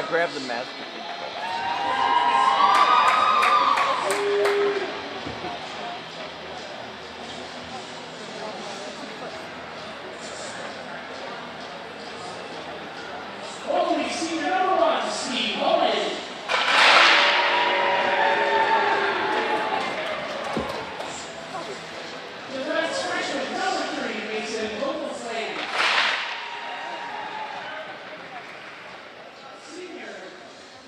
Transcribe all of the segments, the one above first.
grabbed the mask. Holy senior number 1, Steve Holman. Defense freshman number 3, Mason Vogelslade. Senior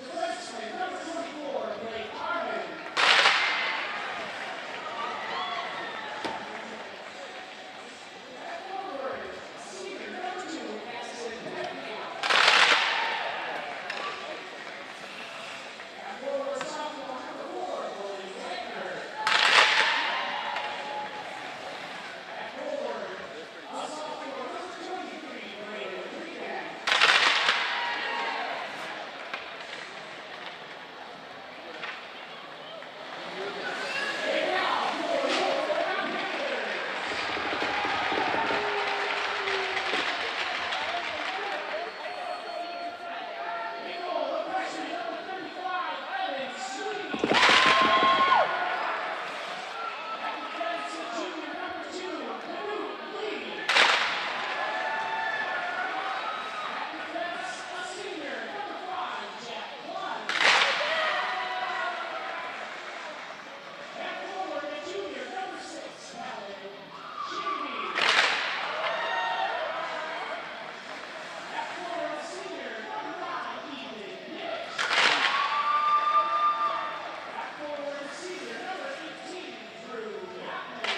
defenseman number 24, Blake Arvin. At forward, senior number 2, Aston Pettigrew. At forward, sophomore number 4, William Wagner. At forward, sophomore number 23, Brandon Freeman. And now for your Oregon Panthers. In goal, the freshman number 35, Evan Sweeney. At defense, junior number 2, Knut Lee. At defense, a senior number 5, Jack Lund. At forward, a junior number 6, Alan Shinby. At forward, a senior number 5, Ethan Nix. At forward, a senior number 18, Drew Yapman.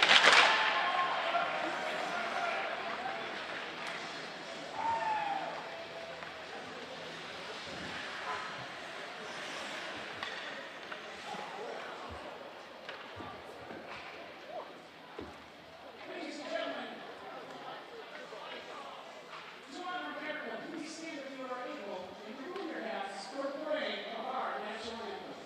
Ladies and gentlemen, to honor America, please stand if you are able and remove your hats for the parade of our national anthem.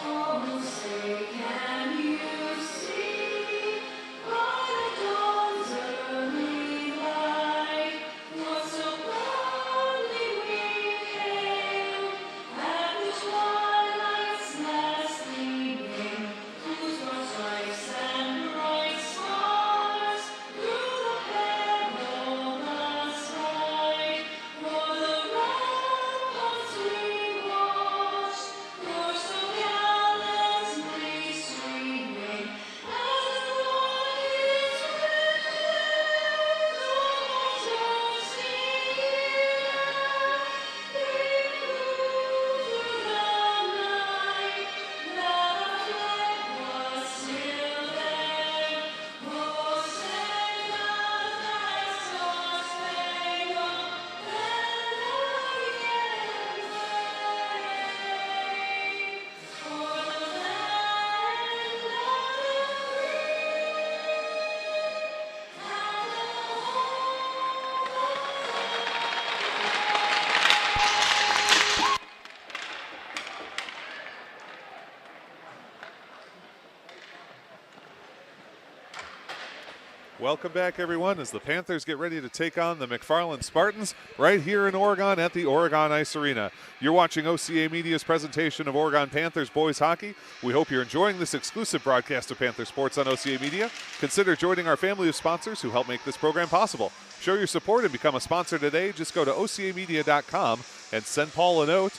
Oh, say can you see by the dawn's early light what so proudly we hailed at the twilight's last gleaming, whose broad stripes and bright stars through the perilous fight for the ramparts we watched, for so gallantly streaming, as the rockets red, the waters sing here, they flew through the night, that our flag was still there. Oh, say not that star-spangled banner yet wave, for the land of the free and Welcome back, everyone, as the Panthers get ready to take on the McFarland Spartans right here in Oregon at the Oregon Ice Arena. You're watching OCA Media's presentation of Oregon Panthers boys hockey. We hope you're enjoying this exclusive broadcast of Panther Sports on OCA Media. Consider joining our family of sponsors who help make this program possible. Show your support and become a sponsor today. Just go to ocamedia.com and send Paul a note.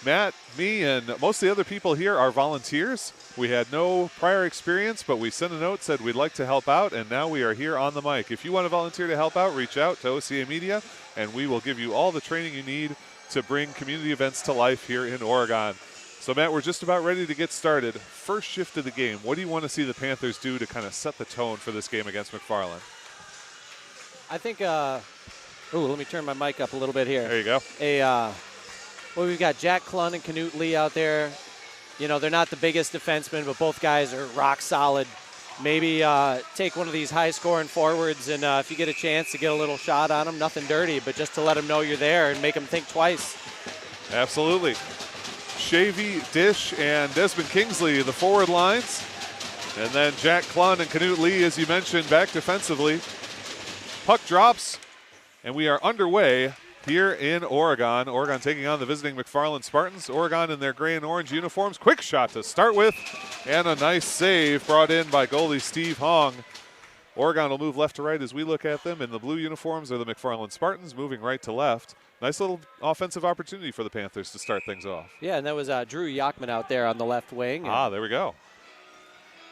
Matt, me, and most of the other people here are volunteers. We had no prior experience, but we sent a note, said we'd like to help out, and now we are here on the mic. If you want to volunteer to help out, reach out to OCA Media, and we will give you all the training you need to bring community events to life here in Oregon. So, Matt, we're just about ready to get started. First shift of the game, what do you want to see the Panthers do to kind of set the tone for this game against McFarland? I think, let me turn my mic up a little bit here. There you go. Well, we've got Jack Klun and Knut Lee out there. You know, they're not the biggest defensemen, but both guys are rock solid. Maybe take one of these high-scoring forwards, and if you get a chance to get a little shot on them, nothing dirty, but just to let them know you're there and make them think twice. Absolutely. Shavy, Dish, and Desmond Kingsley, the forward lines. And then Jack Klun and Canute Lee, as you mentioned, back defensively. Puck drops, and we are underway here in Oregon. Oregon taking on the visiting McFarland Spartans. Oregon in their gray and orange uniforms. Quick shot to start with, and a nice save brought in by goalie Steve Hong. Oregon will move left to right as we look at them. In the blue uniforms are the McFarland Spartans, moving right to left. Nice little offensive opportunity for the Panthers to start things off. Yeah, and that was Drew Yachman out there on the left wing. There we go.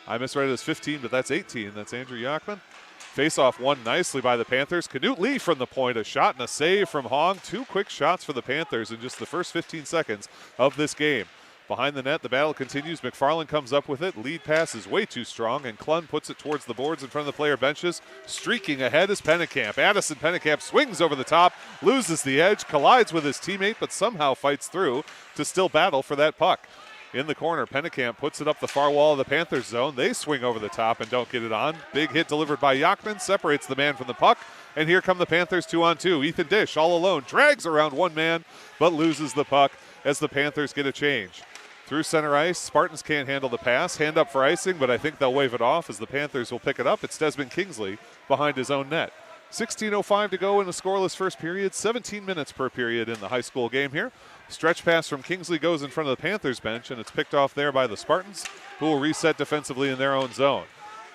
I misread it as 15, but that's 18. That's Andrew Yachman. Face-off won nicely by the Panthers. Canute Lee from the point, a shot and a save from Hong. 2 quick shots for the Panthers in just the first 15 seconds of this game. Behind the net, the battle continues. McFarland comes up with it. Lead pass is way too strong, and Klun puts it towards the boards in front of the player benches. Streaking ahead is Pennekamp. Addison Pennekamp swings over the top, loses the edge, collides with his teammate, but somehow fights through to still battle for that puck. In the corner, Pennekamp puts it up the far wall of the Panthers zone. They swing over the top and don't get it on. Big hit delivered by Yachman, separates the man from the puck. And here come the Panthers 2-on-2. Ethan Dish all alone, drags around one man, but loses the puck as the Panthers get a change. Through center ice, Spartans can't handle the pass. Hand up for icing, but I think they'll wave it off as the Panthers will pick it up. It's Desmond Kingsley behind his own net. 16:05 to go in a scoreless first period. 17 minutes per period in the high school game here. Stretch pass from Kingsley goes in front of the Panthers bench, and it's picked off there by the Spartans, who will reset defensively in their own zone.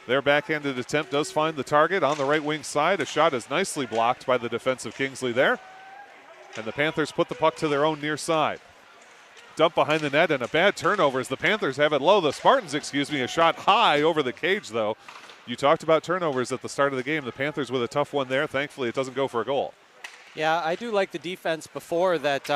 Their backhanded attempt does find the target on the right wing side. A shot is nicely blocked by the defensive Kingsley there. And the Panthers put the puck to their own near side. Dump behind the net and a bad turnover as the Panthers have it low. The Spartans, a shot high over the cage though. You talked about turnovers at the start of the game. The Panthers with a tough one there. Thankfully, it doesn't go for a goal. Yeah, I do like the defense before that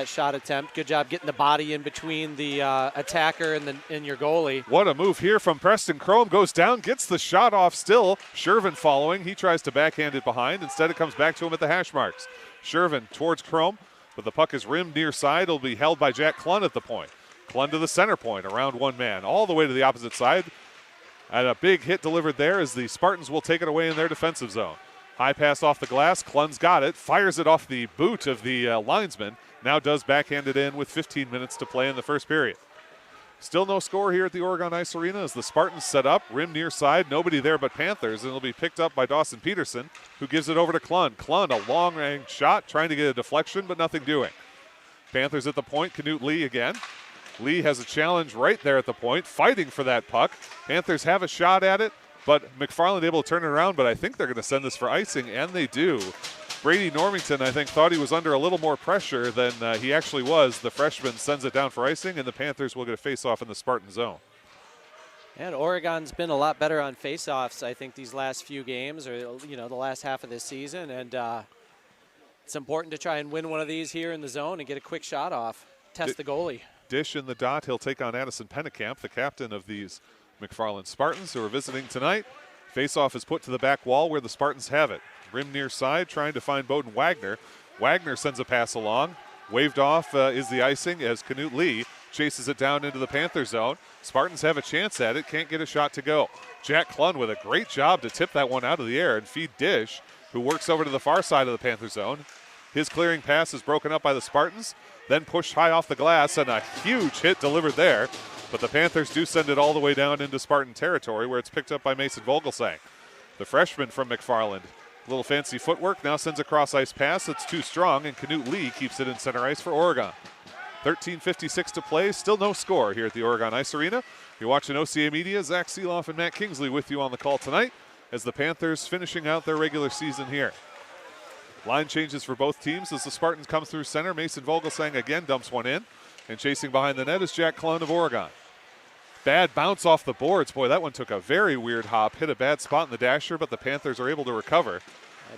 shot attempt. Good job getting the body in between the attacker and your goalie. What a move here from Preston Chrome. Goes down, gets the shot off still. Shervin following. He tries to backhand it behind. Instead, it comes back to him at the hash marks. Shervin towards Chrome, but the puck is rimmed near side. It'll be held by Jack Klun at the point. Klun to the center point, around one man, all the way to the opposite side. And a big hit delivered there as the Spartans will take it away in their defensive zone. High pass off the glass. Klun's got it. Fires it off the boot of the linesman. Now does backhand it in with 15 minutes to play in the first period. Still no score here at the Oregon Ice Arena as the Spartans set up. Rim near side. Nobody there but Panthers. And it'll be picked up by Dawson Peterson, who gives it over to Klun. Klun, a long-range shot, trying to get a deflection, but nothing doing. Panthers at the point. Canute Lee again. Lee has a challenge right there at the point, fighting for that puck. Panthers have a shot at it, but McFarland able to turn it around, but I think they're going to send this for icing, and they do. Brady Normington, I think, thought he was under a little more pressure than he actually was. The freshman sends it down for icing, and the Panthers will get a face-off in the Spartan zone. And Oregon's been a lot better on face-offs, I think, these last few games, or the last half of this season, and it's important to try and win one of these here in the zone and get a quick shot off, test the goalie. Dish in the dot. He'll take on Addison Pennekamp, the captain of these McFarland Spartans, who are visiting tonight. Face-off is put to the back wall where the Spartans have it. Rim near side, trying to find Bowden Wagner. Wagner sends a pass along. Waved off is the icing as Canute Lee chases it down into the Panther zone. Spartans have a chance at it, can't get a shot to go. Jack Klun with a great job to tip that one out of the air and feed Dish, who works over to the far side of the Panther zone. His clearing pass is broken up by the Spartans, then pushed high off the glass, and a huge hit delivered there. But the Panthers do send it all the way down into Spartan territory where it's picked up by Mason Vogelsang. The freshman from McFarland, a little fancy footwork, now sends a cross-ice pass. It's too strong, and Canute Lee keeps it in center ice for Oregon. 13:56 to play, still no score here at the Oregon Ice Arena. You're watching OCA Media. Zach Seeloff and Matt Kingsley with you on the call tonight as the Panthers finishing out their regular season here. Line changes for both teams as the Spartans come through center. Mason Vogelsang again dumps one in. And chasing behind the net is Jack Klun of Oregon. Bad bounce off the boards. Boy, that one took a very weird hop. Hit a bad spot in the dasher, but the Panthers are able to recover.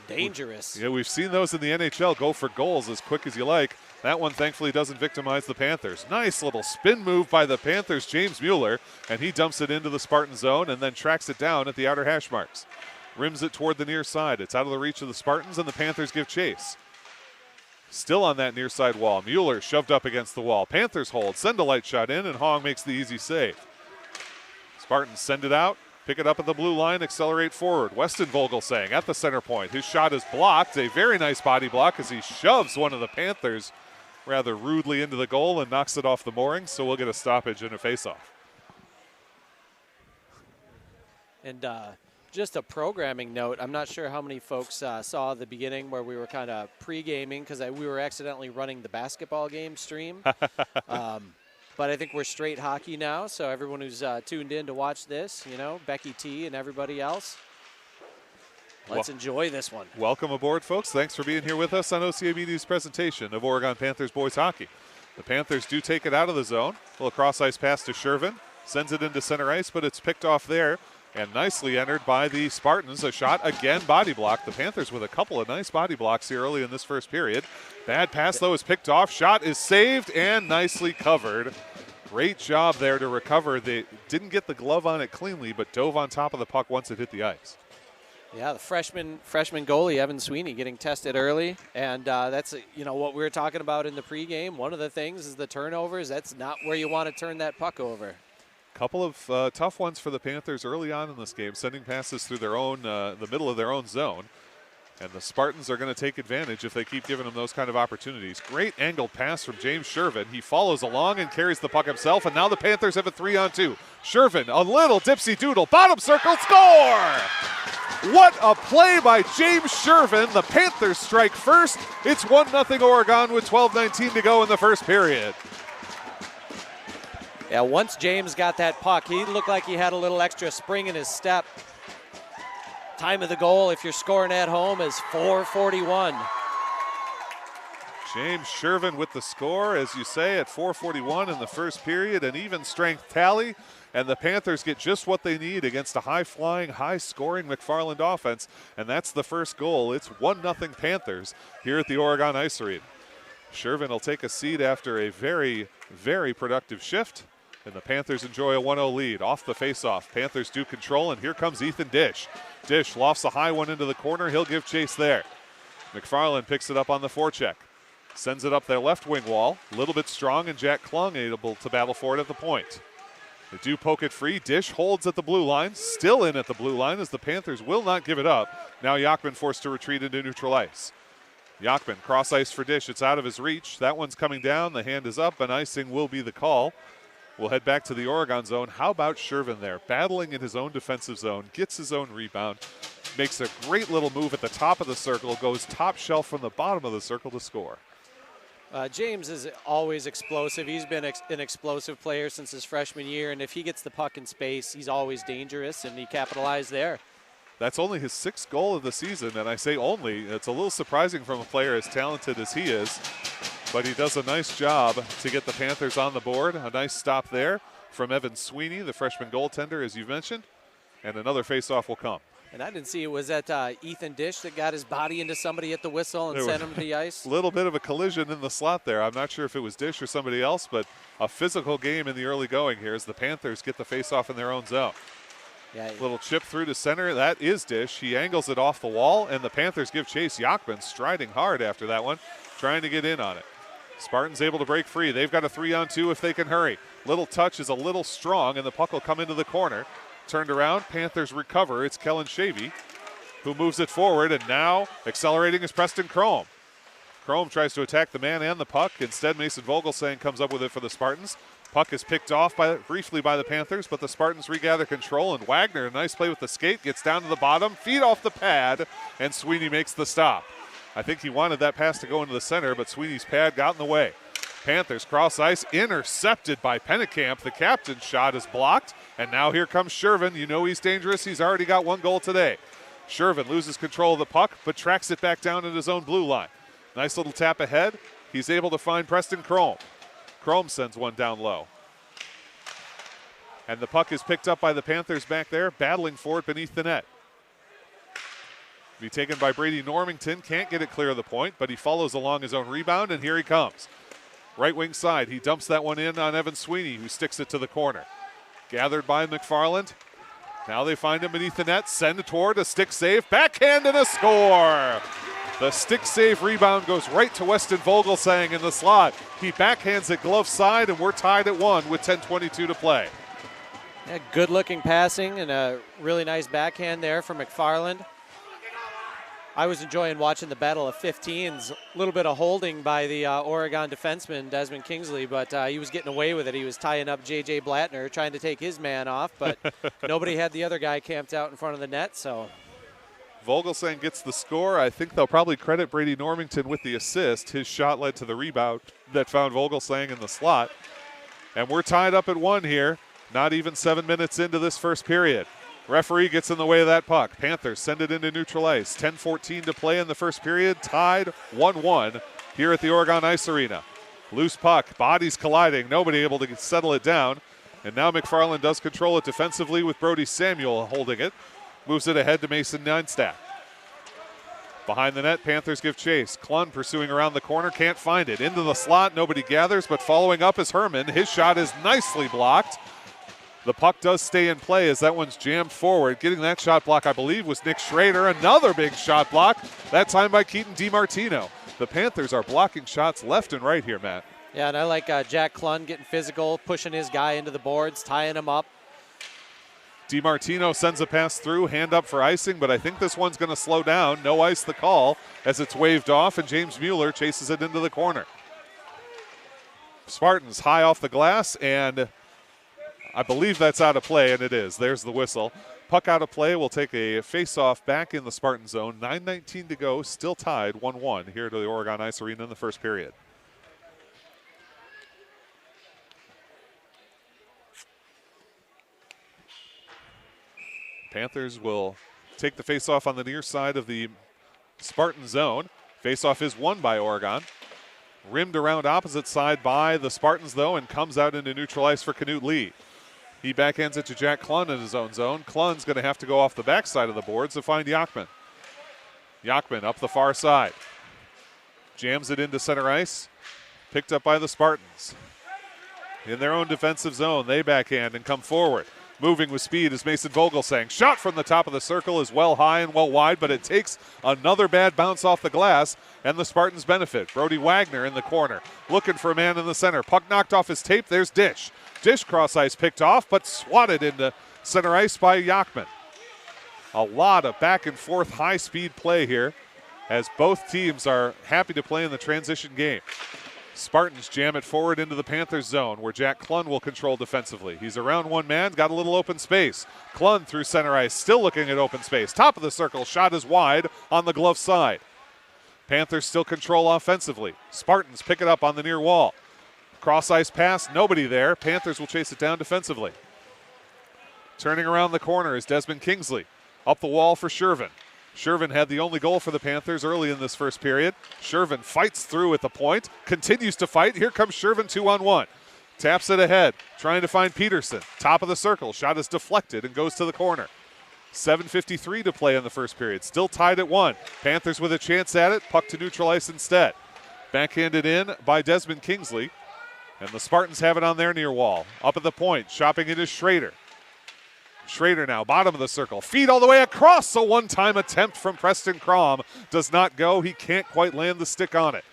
Dangerous. Yeah, we've seen those in the NHL go for goals as quick as you like. That one thankfully doesn't victimize the Panthers. Nice little spin move by the Panthers' James Mueller, and he dumps it into the Spartan zone and then tracks it down at the outer hash marks. Rims it toward the near side. It's out of the reach of the Spartans, and the Panthers give chase. Still on that near side wall. Mueller shoved up against the wall. Panthers hold, send a light shot in, and Hong makes the easy save. Spartans send it out, pick it up at the blue line, accelerate forward. Weston Vogelsang at the center point. His shot is blocked. A very nice body block as he shoves one of the Panthers rather rudely into the goal and knocks it off the moorings, so we'll get a stoppage and a face-off. And just a programming note, I'm not sure how many folks saw the beginning where we were kind of pre-gaming because we were accidentally running the basketball game stream. But I think we're straight hockey now, so everyone who's tuned in to watch this, you know, Becky T and everybody else, let's enjoy this one. Welcome aboard, folks. Thanks for being here with us on OCA Media's presentation of Oregon Panthers boys hockey. The Panthers do take it out of the zone. A little cross-ice pass to Shervin. Sends it into center ice, but it's picked off there and nicely entered by the Spartans. A shot, again, body block. The Panthers with a couple of nice body blocks here early in this first period. Bad pass, though, is picked off. Shot is saved and nicely covered. Great job there to recover. They didn't get the glove on it cleanly, but dove on top of the puck once it hit the ice. Yeah, the freshman goalie, Evan Sweeney, getting tested early. And that's, what we were talking about in the pregame. One of the things is the turnovers. That's not where you want to turn that puck over. Couple of tough ones for the Panthers early on in this game, sending passes through their own, the middle of their own zone. And the Spartans are going to take advantage if they keep giving them those kind of opportunities. Great angled pass from James Shervin. He follows along and carries the puck himself, and now the Panthers have a 3-on-2. Shervin, a little dipsy doodle, bottom circle, score! What a play by James Shervin. The Panthers strike first. It's 1-0 Oregon with 12:19 to go in the first period. Yeah, once James got that puck, he looked like he had a little extra spring in his step. Time of the goal, if you're scoring at home, is 4:41. James Shervin with the score, as you say, at 4:41 in the first period, an even strength tally, and the Panthers get just what they need against a high-flying, high-scoring McFarland offense, and that's the first goal. It's 1-0 Panthers here at the Oregon Ice Arena. Shervin will take a seat after a very, very productive shift, and the Panthers enjoy a 1-0 lead. Off the faceoff, Panthers do control, and here comes Ethan Dish. Dish lofts a high one into the corner. He'll give chase there. McFarland picks it up on the forecheck. Sends it up their left wing wall. A little bit strong, and Jack Klung able to battle for it at the point. They do poke it free. Dish holds at the blue line. Still in at the blue line as the Panthers will not give it up. Now Yachman forced to retreat into neutral ice. Yachman cross ice for Dish. It's out of his reach. That one's coming down. The hand is up, and icing will be the call. We'll head back to the Oregon zone. How about Shervin there? Battling in his own defensive zone, gets his own rebound, makes a great little move at the top of the circle, goes top shelf from the bottom of the circle to score. James is always explosive. He's been an explosive player since his freshman year, and if he gets the puck in space, he's always dangerous, and he capitalized there. That's only his 6th goal of the season, and I say only. It's a little surprising from a player as talented as he is. But he does a nice job to get the Panthers on the board. A nice stop there from Evan Sweeney, the freshman goaltender, as you mentioned. And another faceoff will come. And I didn't see it. Was that Ethan Dish that got his body into somebody at the whistle and sent him to the ice? A little bit of a collision in the slot there. I'm not sure if it was Dish or somebody else, but a physical game in the early going here as the Panthers get the faceoff in their own zone. Yeah. Little chip through to center. That is Dish. He angles it off the wall, and the Panthers give chase. Yachman striding hard after that one, trying to get in on it. Spartans able to break free. They've got a 3-on-2 if they can hurry. Little touch is a little strong, and the puck will come into the corner. Turned around, Panthers recover. It's Kellen Shavy who moves it forward, and now accelerating is Preston Chrome. Chrome tries to attack the man and the puck. Instead, Mason Vogelsang comes up with it for the Spartans. Puck is picked off briefly by the Panthers, but the Spartans regather control, and Wagner, a nice play with the skate, gets down to the bottom, feet off the pad, and Sweeney makes the stop. I think he wanted that pass to go into the center, but Sweeney's pad got in the way. Panthers cross ice, intercepted by Pennekamp. The captain's shot is blocked, and now here comes Shervin. You know he's dangerous. He's already got 1 goal today. Shervin loses control of the puck, but tracks it back down in his own blue line. Nice little tap ahead. He's able to find Preston Chrome. Chrome sends one down low. And the puck is picked up by the Panthers back there, battling for it beneath the net. Be taken by Brady Normington. Can't get it clear of the point, but he follows along his own rebound, and here he comes. Right wing side, he dumps that one in on Evan Sweeney, who sticks it to the corner. Gathered by McFarland. Now they find him beneath the net, send it toward a stick save, backhand and a score. The stick save rebound goes right to Weston Vogelsang in the slot. He backhands it glove side, and we're tied at 1 with 10:22 to play. Yeah, good looking passing and a really nice backhand there for McFarland. I was enjoying watching the battle of 15s. A little bit of holding by the Oregon defenseman, Desmond Kingsley, but he was getting away with it. He was tying up J.J. Blattner, trying to take his man off, but nobody had the other guy camped out in front of the net, so. Vogelsang gets the score. I think they'll probably credit Brady Normington with the assist. His shot led to the rebound that found Vogelsang in the slot. And we're tied up at 1 here, not even 7 minutes into this first period. Referee gets in the way of that puck. Panthers send it into neutral ice. 10:14 to play in the first period. Tied 1-1 here at the Oregon Ice Arena. Loose puck, bodies colliding. Nobody able to settle it down. And now McFarland does control it defensively with Brody Samuel holding it. Moves it ahead to Mason Neinstadt. Behind the net, Panthers give chase. Klun pursuing around the corner, can't find it. Into the slot, nobody gathers, but following up is Herman. His shot is nicely blocked. The puck does stay in play as that one's jammed forward. Getting that shot block, I believe, was Nick Schrader. Another big shot block, that time by Keaton DiMartino. The Panthers are blocking shots left and right here, Matt. Yeah, and I like Jack Klun getting physical, pushing his guy into the boards, tying him up. DiMartino sends a pass through, hand up for icing, but I think this one's going to slow down. No ice the call as it's waved off, and James Mueller chases it into the corner. Spartans high off the glass, and I believe that's out of play, and it is. There's the whistle. Puck out of play. We'll take a face-off back in the Spartan zone. 9:19 to go, still tied 1-1 here to the Oregon Ice Arena in the first period. Panthers will take the faceoff on the near side of the Spartan zone. Faceoff is won by Oregon. Rimmed around opposite side by the Spartans, though, and comes out into neutral ice for Knut Lee. He backhands it to Jack Klun in his own zone. Klun's going to have to go off the backside of the boards to find Yachman. Yachman up the far side. Jams it into center ice. Picked up by the Spartans. In their own defensive zone, they backhand and come forward. Moving with speed is Mason Vogelsang. Shot from the top of the circle is well high and well wide, but it takes another bad bounce off the glass, and the Spartans benefit. Brody Wagner in the corner, looking for a man in the center. Puck knocked off his tape. There's Dish. Dish cross ice picked off, but swatted into center ice by Yachman. A lot of back and forth high-speed play here as both teams are happy to play in the transition game. Spartans jam it forward into the Panthers zone where Jack Klun will control defensively. He's around one man, got a little open space. Klun through center ice, still looking at open space. Top of the circle, shot is wide on the glove side. Panthers still control offensively. Spartans pick it up on the near wall. Cross ice pass, nobody there. Panthers will chase it down defensively. Turning around the corner is Desmond Kingsley. Up the wall for Shervin. Shervin had the only goal for the Panthers early in this first period. Shervin fights through at the point, continues to fight. Here comes Shervin 2-on-1. Taps it ahead, trying to find Peterson. Top of the circle, shot is deflected and goes to the corner. 7:53 to play in the first period. Still tied at 1. Panthers with a chance at it, puck to neutral ice instead. Backhanded in by Desmond Kingsley, and the Spartans have it on their near wall. Up at the point, chopping it is Schrader. Schrader now, bottom of the circle. Feed all the way across. A one-time attempt from Preston Crom does not go. He can't quite land the stick on it.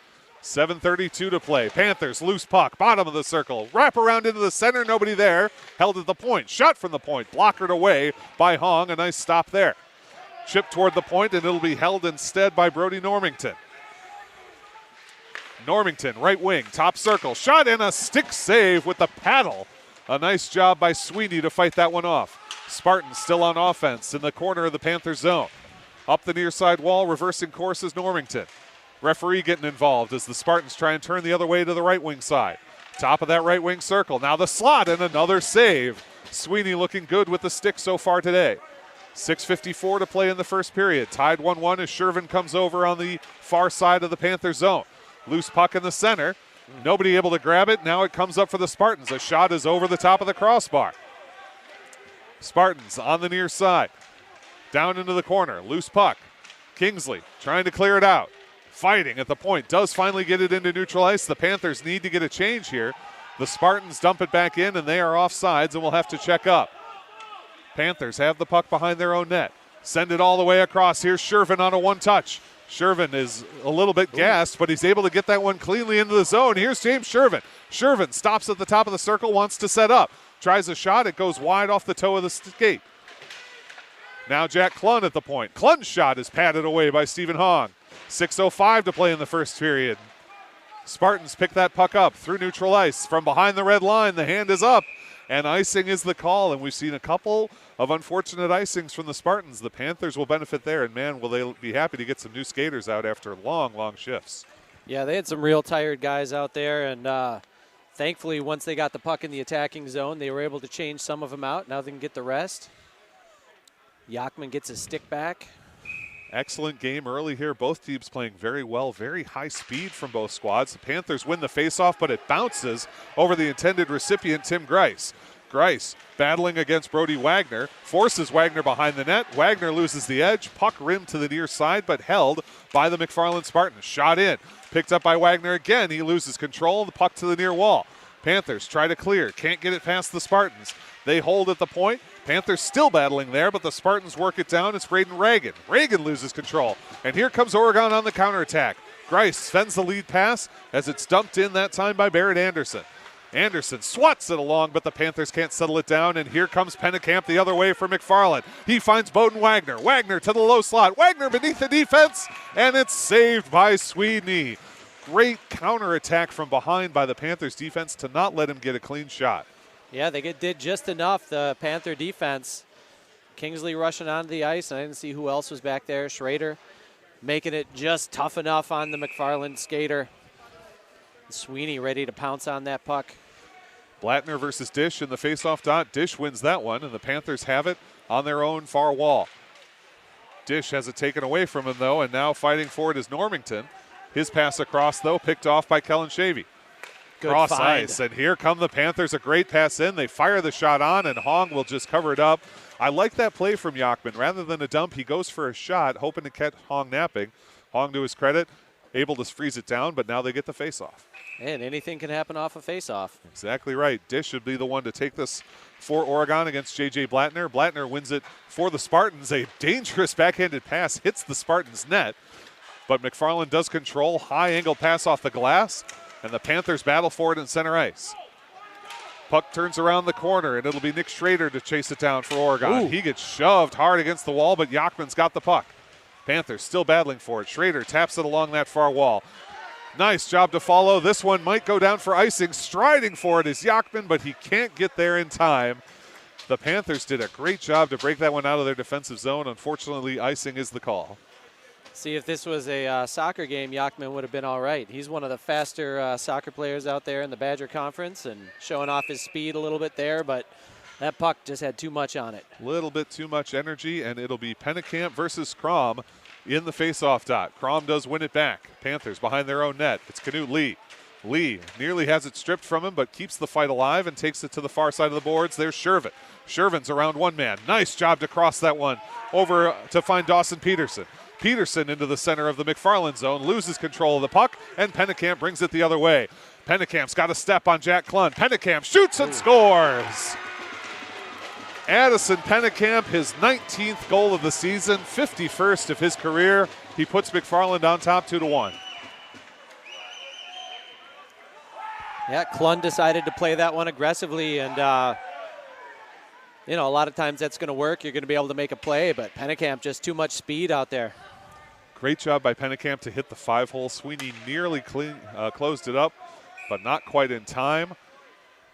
7:32 to play. Panthers, loose puck, bottom of the circle. Wrap around into the center, nobody there. Held at the point. Shot from the point. Blockered away by Hong. A nice stop there. Chip toward the point, and it'll be held instead by Brody Normington. Normington, right wing, top circle. Shot and a stick save with the paddle. A nice job by Sweeney to fight that one off. Spartans still on offense in the corner of the Panthers zone. Up the near side wall, reversing course is Normington. Referee getting involved as the Spartans try and turn the other way to the right wing side. Top of that right wing circle. Now the slot and another save. Sweeney looking good with the stick so far today. 6:54 to play in the first period. Tied 1-1 as Shervin comes over on the far side of the Panthers zone. Loose puck in the center. Nobody able to grab it. Now it comes up for the Spartans. A shot is over the top of the crossbar. Spartans on the near side. Down into the corner. Loose puck. Kingsley trying to clear it out. Fighting at the point. Does finally get it into neutral ice. The Panthers need to get a change here. The Spartans dump it back in, and they are offsides and will have to check up. Panthers have the puck behind their own net. Send it all the way across. Here's Shervin on a one-touch. Shervin is a little bit gassed, but he's able to get that one cleanly into the zone. Here's James Shervin. Shervin stops at the top of the circle, wants to set up. Tries a shot. It goes wide off the toe of the skate. Now Jack Klun at the point. Klun's shot is patted away by Stephen Hong. 6:05 to play in the first period. Spartans pick that puck up through neutral ice. From behind the red line, the hand is up, and icing is the call. And we've seen a couple of unfortunate icings from the Spartans. The Panthers will benefit there, and man, will they be happy to get some new skaters out after long, long shifts. Yeah, they had some real tired guys out there, and thankfully once they got the puck in the attacking zone, they were able to change some of them out. Now they can get the rest. Yachman gets his stick back. Excellent game early here. Both teams playing very well. Very high speed from both squads. The Panthers win the faceoff, but it bounces over the intended recipient, Tim Grice. Grice battling against Brody Wagner, forces Wagner behind the net. Wagner loses the edge. Puck rimmed to the near side, but held by the McFarland Spartans. Shot in. Picked up by Wagner again. He loses control. The puck to the near wall. Panthers try to clear. Can't get it past the Spartans. They hold at the point. Panthers still battling there, but the Spartans work it down. It's Braden Reagan. Reagan loses control. And here comes Oregon on the counterattack. Grice sends the lead pass as it's dumped in that time by Barrett Anderson. Anderson swats it along, but the Panthers can't settle it down. And here comes Pennekamp the other way for McFarland. He finds Bowden Wagner. Wagner to the low slot. Wagner beneath the defense, and it's saved by Sweeney. Great counterattack from behind by the Panthers defense to not let him get a clean shot. Yeah, they did just enough, the Panther defense. Kingsley rushing onto the ice, and I didn't see who else was back there. Schrader making it just tough enough on the McFarland skater. Sweeney ready to pounce on that puck. Blattner versus Dish in the faceoff dot. Dish wins that one, and the Panthers have it on their own far wall. Dish has it taken away from him, though, and now fighting for it is Normington. His pass across, though, picked off by Kellen Shavy. Good Cross find. ice, and here come the Panthers. A great pass in. They fire the shot on, and Hong will just cover it up. I like that play from Yachman. Rather than a dump, he goes for a shot, hoping to catch Hong napping. Hong, to his credit, able to freeze it down, but now they get the faceoff. And anything can happen off a faceoff. Exactly right. Dish should be the one to take this for Oregon against J.J. Blattner. Blattner wins it for the Spartans. A dangerous backhanded pass hits the Spartans' net, but McFarland does control. High angle pass off the glass, and the Panthers battle for it in center ice. Puck turns around the corner, and it'll be Nick Schrader to chase it down for Oregon. Ooh. He gets shoved hard against the wall, but Yachman's got the puck. Panthers still battling for it. Schrader taps it along that far wall. Nice job to follow. This one might go down for icing. Striding for it is Yachman, but he can't get there in time. The Panthers did a great job to break that one out of their defensive zone. Unfortunately, icing is the call. See, if this was a soccer game, Yachman would have been all right. He's one of the faster soccer players out there in the Badger Conference and showing off his speed a little bit there, but that puck just had too much on it. A little bit too much energy, and it'll be Pennekamp versus Crom in the faceoff dot. Crom does win it back. Panthers behind their own net. It's Canute Lee. Lee nearly has it stripped from him, but keeps the fight alive and takes it to the far side of the boards. There's Shervin. Shervin's around one man. Nice job to cross that one over to find Dawson Peterson. Peterson into the center of the McFarland zone, loses control of the puck, and Pennekamp brings it the other way. Pennekamp's got a step on Jack Klun. Pennekamp shoots and scores. Addison Pennekamp, his 19th goal of the season, 51st of his career. He puts McFarland on top 2-1. Yeah, Klun decided to play that one aggressively, and you know, a lot of times that's going to work. You're going to be able to make a play, but Pennekamp just too much speed out there. Great job by Pennekamp to hit the 5-hole. Sweeney nearly closed it up, but not quite in time.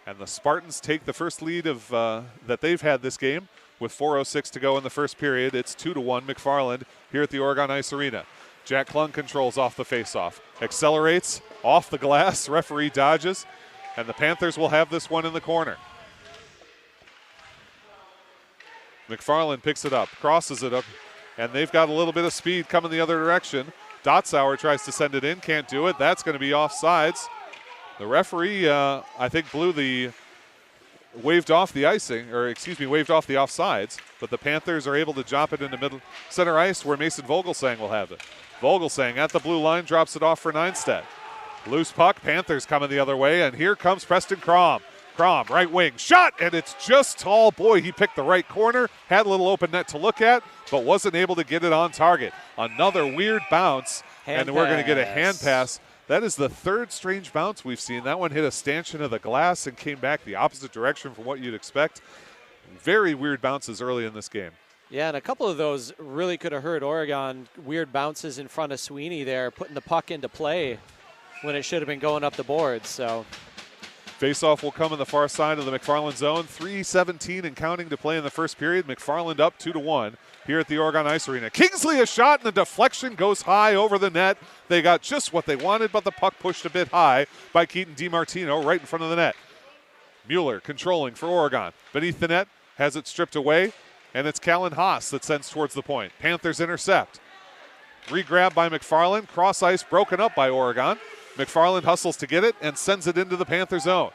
And the Spartans take the first lead of that they've had this game with 4:06 to go in the first period. It's 2-1 McFarland here at the Oregon Ice Arena. Jack Klun controls off the faceoff, accelerates off the glass. Referee dodges, and the Panthers will have this one in the corner. McFarland picks it up, crosses it up, and they've got a little bit of speed coming the other direction. Dotsauer tries to send it in, can't do it. That's going to be offsides. The referee, I think, waved off the offsides, but the Panthers are able to drop it into middle center ice where Mason Vogelsang will have it. Vogelsang at the blue line drops it off for Neinstedt. Loose puck, Panthers coming the other way, and here comes Preston Crom. Crom, right wing, shot, and it's just tall. Boy, he picked the right corner, had a little open net to look at, but wasn't able to get it on target. Another weird bounce, and we're going to get a hand pass. That is the third strange bounce we've seen. That one hit a stanchion of the glass and came back the opposite direction from what you'd expect. Very weird bounces early in this game. Yeah, and a couple of those really could have hurt Oregon. Weird bounces in front of Sweeney there, putting the puck into play when it should have been going up the boards. So Faceoff will come on the far side of the McFarland zone. 3:17 and counting to play in the first period. McFarland up 2-1 here at the Oregon Ice Arena. Kingsley a shot, and the deflection goes high over the net. They got just what they wanted, but the puck pushed a bit high by Keaton DiMartino right in front of the net. Mueller controlling for Oregon. Beneath the net, has it stripped away, and it's Callan Haas that sends towards the point. Panthers intercept. Re-grab by McFarland. Cross ice broken up by Oregon. McFarland hustles to get it and sends it into the Panther zone.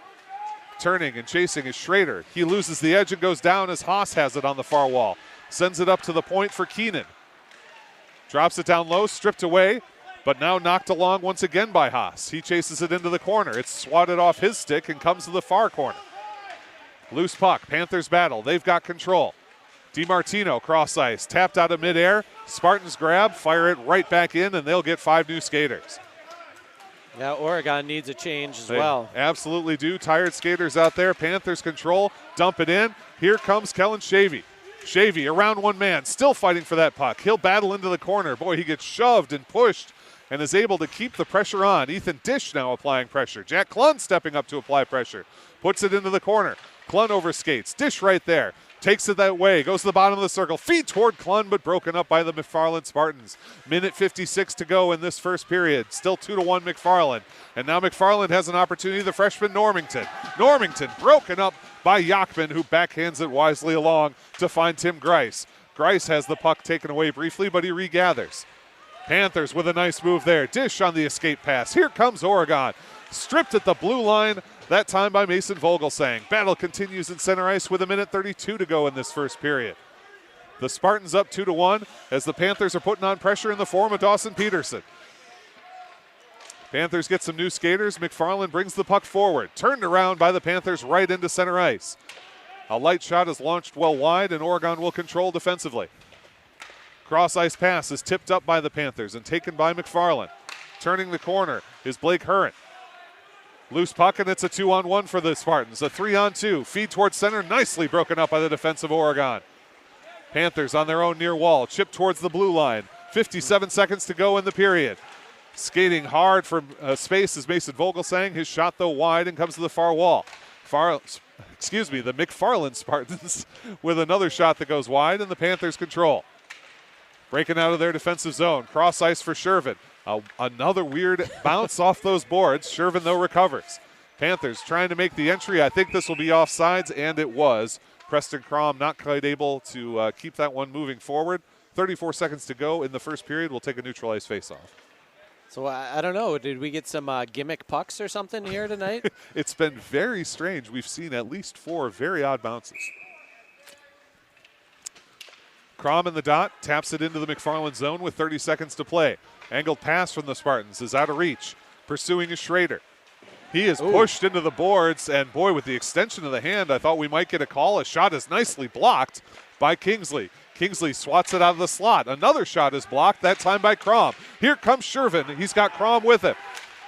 Turning and chasing is Schrader. He loses the edge and goes down as Haas has it on the far wall. Sends it up to the point for Keenan. Drops it down low, stripped away, but now knocked along once again by Haas. He chases it into the corner. It's swatted off his stick and comes to the far corner. Loose puck. Panthers battle. They've got control. DiMartino cross ice. Tapped out of midair. Spartans grab, fire it right back in, and they'll get 5 new skaters. yeah, Oregon needs a change as They well. absolutely do. Tired skaters out there. Panthers control. Dump it in. Here comes Kellen Shavy. Shavy around one man. Still fighting for that puck. He'll battle into the corner. Boy, he gets shoved and pushed and is able to keep the pressure on. Ethan Dish now applying pressure. Jack Klun stepping up to apply pressure. Puts it into the corner. Klun overskates. Dish right there. Takes it that way. Goes to the bottom of the circle. Feed toward Klun, but broken up by the McFarland Spartans. Minute 56 to go in this first period. Still 2-1 McFarland. And now McFarland has an opportunity. The freshman Normington. Normington broken up by Yachman, who backhands it wisely along to find Tim Grice. Grice has the puck taken away briefly, but he regathers. Panthers with a nice move there. Dish on the escape pass. Here comes Oregon. Stripped at the blue line, that time by Mason Vogelsang. Battle continues in center ice with 1:32 to go in this first period. The Spartans up 2-1 as the Panthers are putting on pressure in the form of Dawson Peterson. Panthers get some new skaters. McFarland brings the puck forward. Turned around by the Panthers right into center ice. A light shot is launched well wide, and Oregon will control defensively. Cross ice pass is tipped up by the Panthers and taken by McFarland. Turning the corner is Blake Hurren. Loose puck, and it's a 2-on-1 for the Spartans. A 3-on-2. Feed towards center, nicely broken up by the defense of Oregon. Panthers on their own near wall. Chip towards the blue line. 57 seconds to go in the period. Skating hard from space is Mason Vogelsang. His shot, though, wide and comes to the far wall. The McFarland Spartans with another shot that goes wide, and the Panthers control. Breaking out of their defensive zone. Cross ice for Shervin. Another weird bounce off those boards. Shervin, though, recovers. Panthers trying to make the entry. I think this will be offsides, and it was. Preston Crom not quite able to keep that one moving forward. 34 seconds to go in the first period. We'll take a neutral ice faceoff. So I don't know. Did we get some gimmick pucks or something here tonight? It's been very strange. We've seen at least 4 very odd bounces. Crom in the dot, taps it into the McFarland zone with 30 seconds to play. Angled pass from the Spartans is out of reach. Pursuing is Schrader. He is pushed into the boards, and boy, with the extension of the hand, I thought we might get a call. A shot is nicely blocked by Kingsley. Kingsley swats it out of the slot. Another shot is blocked, that time by Crom. Here comes Shervin. He's got Crom with him.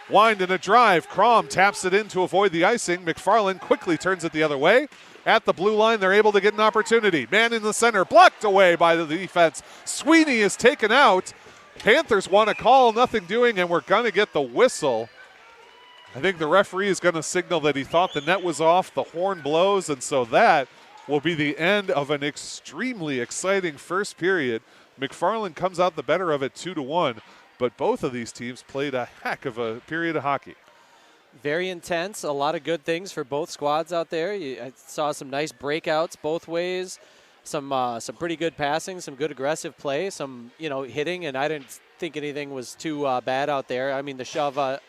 Wind and a drive. Crom taps it in to avoid the icing. McFarland quickly turns it the other way. At the blue line, they're able to get an opportunity. Man in the center, blocked away by the defense. Sweeney is taken out. Panthers want a call, nothing doing, and we're going to get the whistle. I think the referee is going to signal that he thought the net was off. The horn blows, and so that will be the end of an extremely exciting first period. McFarland comes out the better of it 2-1, but both of these teams played a heck of a period of hockey. Very intense. A lot of good things for both squads out there. I saw some nice breakouts both ways. Some pretty good passing, some good aggressive play, some hitting, and I didn't think anything was too bad out there. I mean, the shove,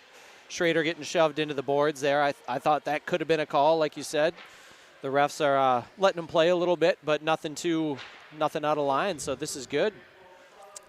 Schrader getting shoved into the boards there. I thought that could have been a call, like you said. The refs are letting him play a little bit, but nothing out of line. So this is good.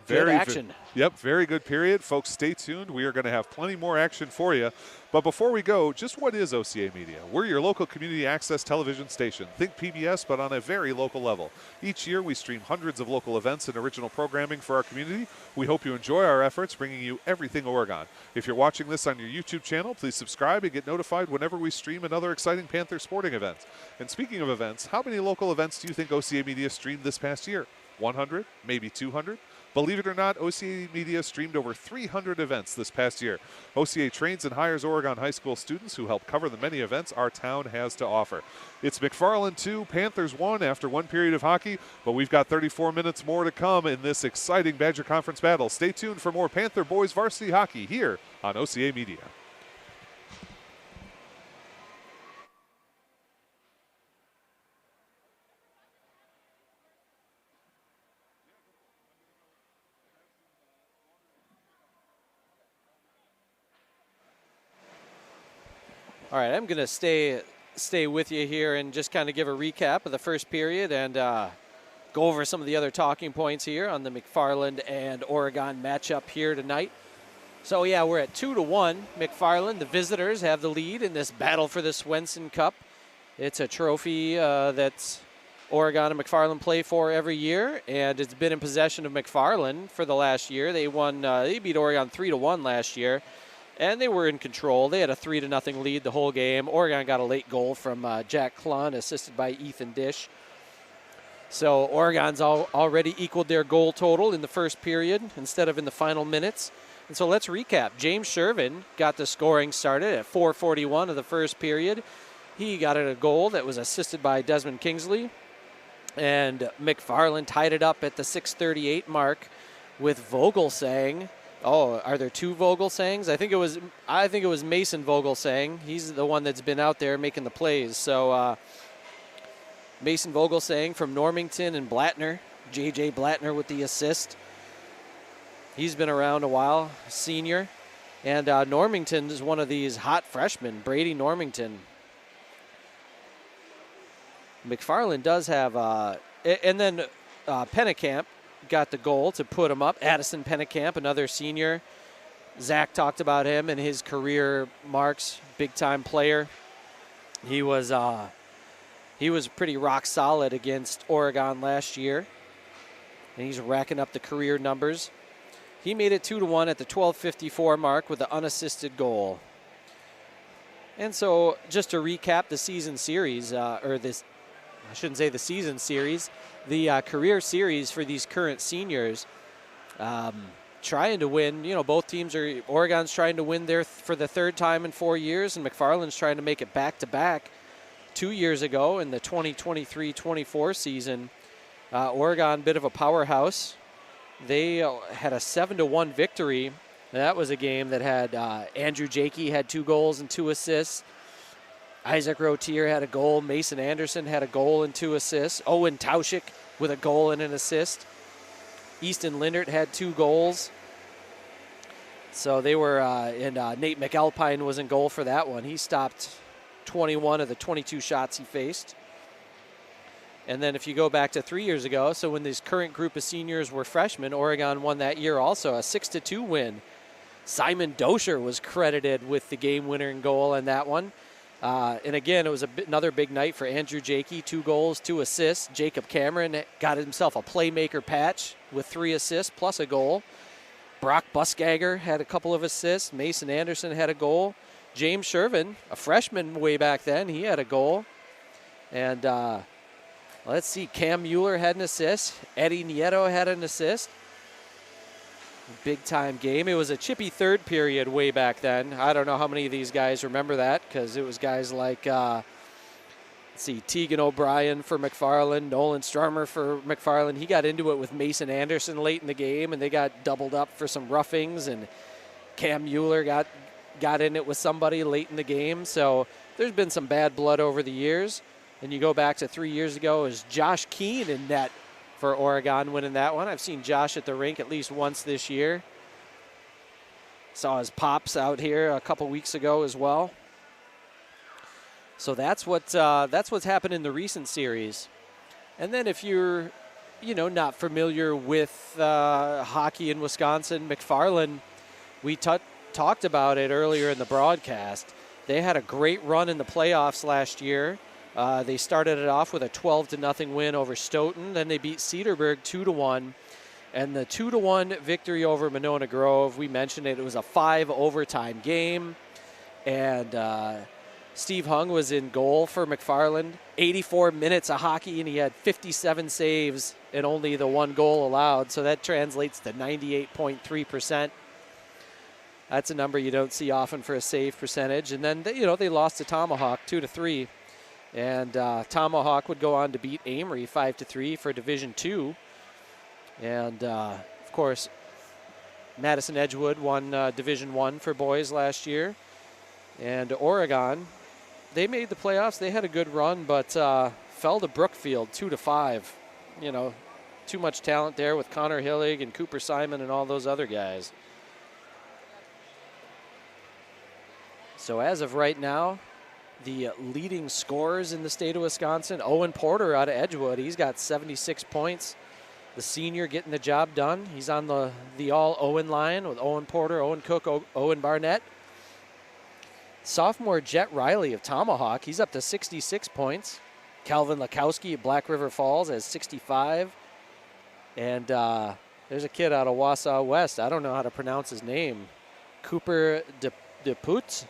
Good action. Very good period. Folks, stay tuned. We are going to have plenty more action for you. But before we go, just what is OCA Media? We're your local community access television station. Think PBS, but on a very local level. Each year, we stream hundreds of local events and original programming for our community. We hope you enjoy our efforts, bringing you everything Oregon. If you're watching this on your YouTube channel, please subscribe and get notified whenever we stream another exciting Panther sporting event. And speaking of events, how many local events do you think OCA Media streamed this past year? 100, maybe 200. Believe it or not, OCA Media streamed over 300 events this past year. OCA trains and hires Oregon high school students who help cover the many events our town has to offer. It's McFarland 2, Panthers 1 after one period of hockey, but we've got 34 minutes more to come in this exciting Badger Conference battle. Stay tuned for more Panther boys varsity hockey here on OCA Media. All right, I'm going to stay with you here and just kind of give a recap of the first period and go over some of the other talking points here on the McFarland and Oregon matchup here tonight. So, yeah, we're at 2-1. McFarland, the visitors, have the lead in this battle for the Swenson Cup. It's a trophy that Oregon and McFarland play for every year, and it's been in possession of McFarland for the last year. They beat Oregon 3-1 last year. And they were in control. They had a 3-0 lead the whole game. Oregon got a late goal from Jack Klun, assisted by Ethan Dish. So Oregon's already equaled their goal total in the first period instead of in the final minutes. And so let's recap. James Shervin got the scoring started at 4:41 of the first period. He got a goal that was assisted by Desmond Kingsley. And McFarland tied it up at the 6:38 mark with Vogelsang. Oh, are there two Vogelsangs? I think it was Mason Vogelsang. He's the one that's been out there making the plays. So Mason Vogelsang from Normington and Blattner. J.J. Blattner with the assist. He's been around a while, senior. And Normington is one of these hot freshmen, Brady Normington. McFarland does have, and then Pennekamp got the goal to put him up. Addison Pennekamp, another senior. Zach talked about him and his career marks, big-time player. He was pretty rock solid against Oregon last year, and he's racking up the career numbers. He made it 2-1 at the 12:54 mark with an unassisted goal. And so, just to recap the season series, I shouldn't say the season series, the career series for these current seniors, trying to win. You know, both teams are. Oregon's trying to win for the third time in 4 years, and McFarland's trying to make it back-to-back. 2 years ago in the 2023-24 season, Oregon, bit of a powerhouse. They had a 7-1 victory. That was a game that had Andrew Jakey had 2 goals and 2 assists. Isaac Rotier had a goal. Mason Anderson had a goal and 2 assists. Owen Tauschik with a goal and an assist. Easton Lindert had 2 goals. So they were, Nate McAlpine was in goal for that one. He stopped 21 of the 22 shots he faced. And then if you go back to 3 years ago, so when this current group of seniors were freshmen, Oregon won that year also, a 6-2 win. Simon Dosher was credited with the game-winning goal in that one. And again, it was another big night for Andrew Jakey, 2 goals, 2 assists. Jacob Cameron got himself a playmaker patch with 3 assists plus a goal. Brock Buskagger had a couple of assists. Mason Anderson had a goal. James Shervin, a freshman way back then, he had a goal. And let's see, Cam Mueller had an assist. Eddie Nieto had an assist. Big-time game. It was a chippy third period way back then. I don't know how many of these guys remember that, because it was guys like, let's see, Tegan O'Brien for McFarland, Nolan Strummer for McFarland. He got into it with Mason Anderson late in the game, and they got doubled up for some roughings, and Cam Mueller got in it with somebody late in the game. So there's been some bad blood over the years. And you go back to 3 years ago, it was Josh Keene in net for Oregon winning that one. I've seen Josh at the rink at least once this year. Saw his pops out here a couple weeks ago as well. So that's what's happened in the recent series. And then if you're, not familiar with hockey in Wisconsin, McFarland, we talked about it earlier in the broadcast. They had a great run in the playoffs last year. They started it off with a 12-0 win over Stoughton. Then they beat Cedarburg 2-1. And the 2-1 victory over Monona Grove, we mentioned it was a 5 overtime game. And Steve Hung was in goal for McFarland. 84 minutes of hockey, and he had 57 saves and only the 1 goal allowed. So that translates to 98.3%. That's a number you don't see often for a save percentage. And then, they lost to Tomahawk 2-3. And Tomahawk would go on to beat Amory 5-3 for Division II. And, of course, Madison Edgewood won Division I for boys last year. And Oregon, they made the playoffs. They had a good run, but fell to Brookfield 2-5. Too much talent there with Connor Hillig and Cooper Simon and all those other guys. So as of right now, the leading scorers in the state of Wisconsin, Owen Porter out of Edgewood. He's got 76 points. The senior getting the job done. He's on the all-Owen line with Owen Porter, Owen Cook, Owen Barnett. Sophomore Jet Riley of Tomahawk, he's up to 66 points. Calvin Lakowski of Black River Falls has 65. And there's a kid out of Wausau West. I don't know how to pronounce his name. Cooper de Poot.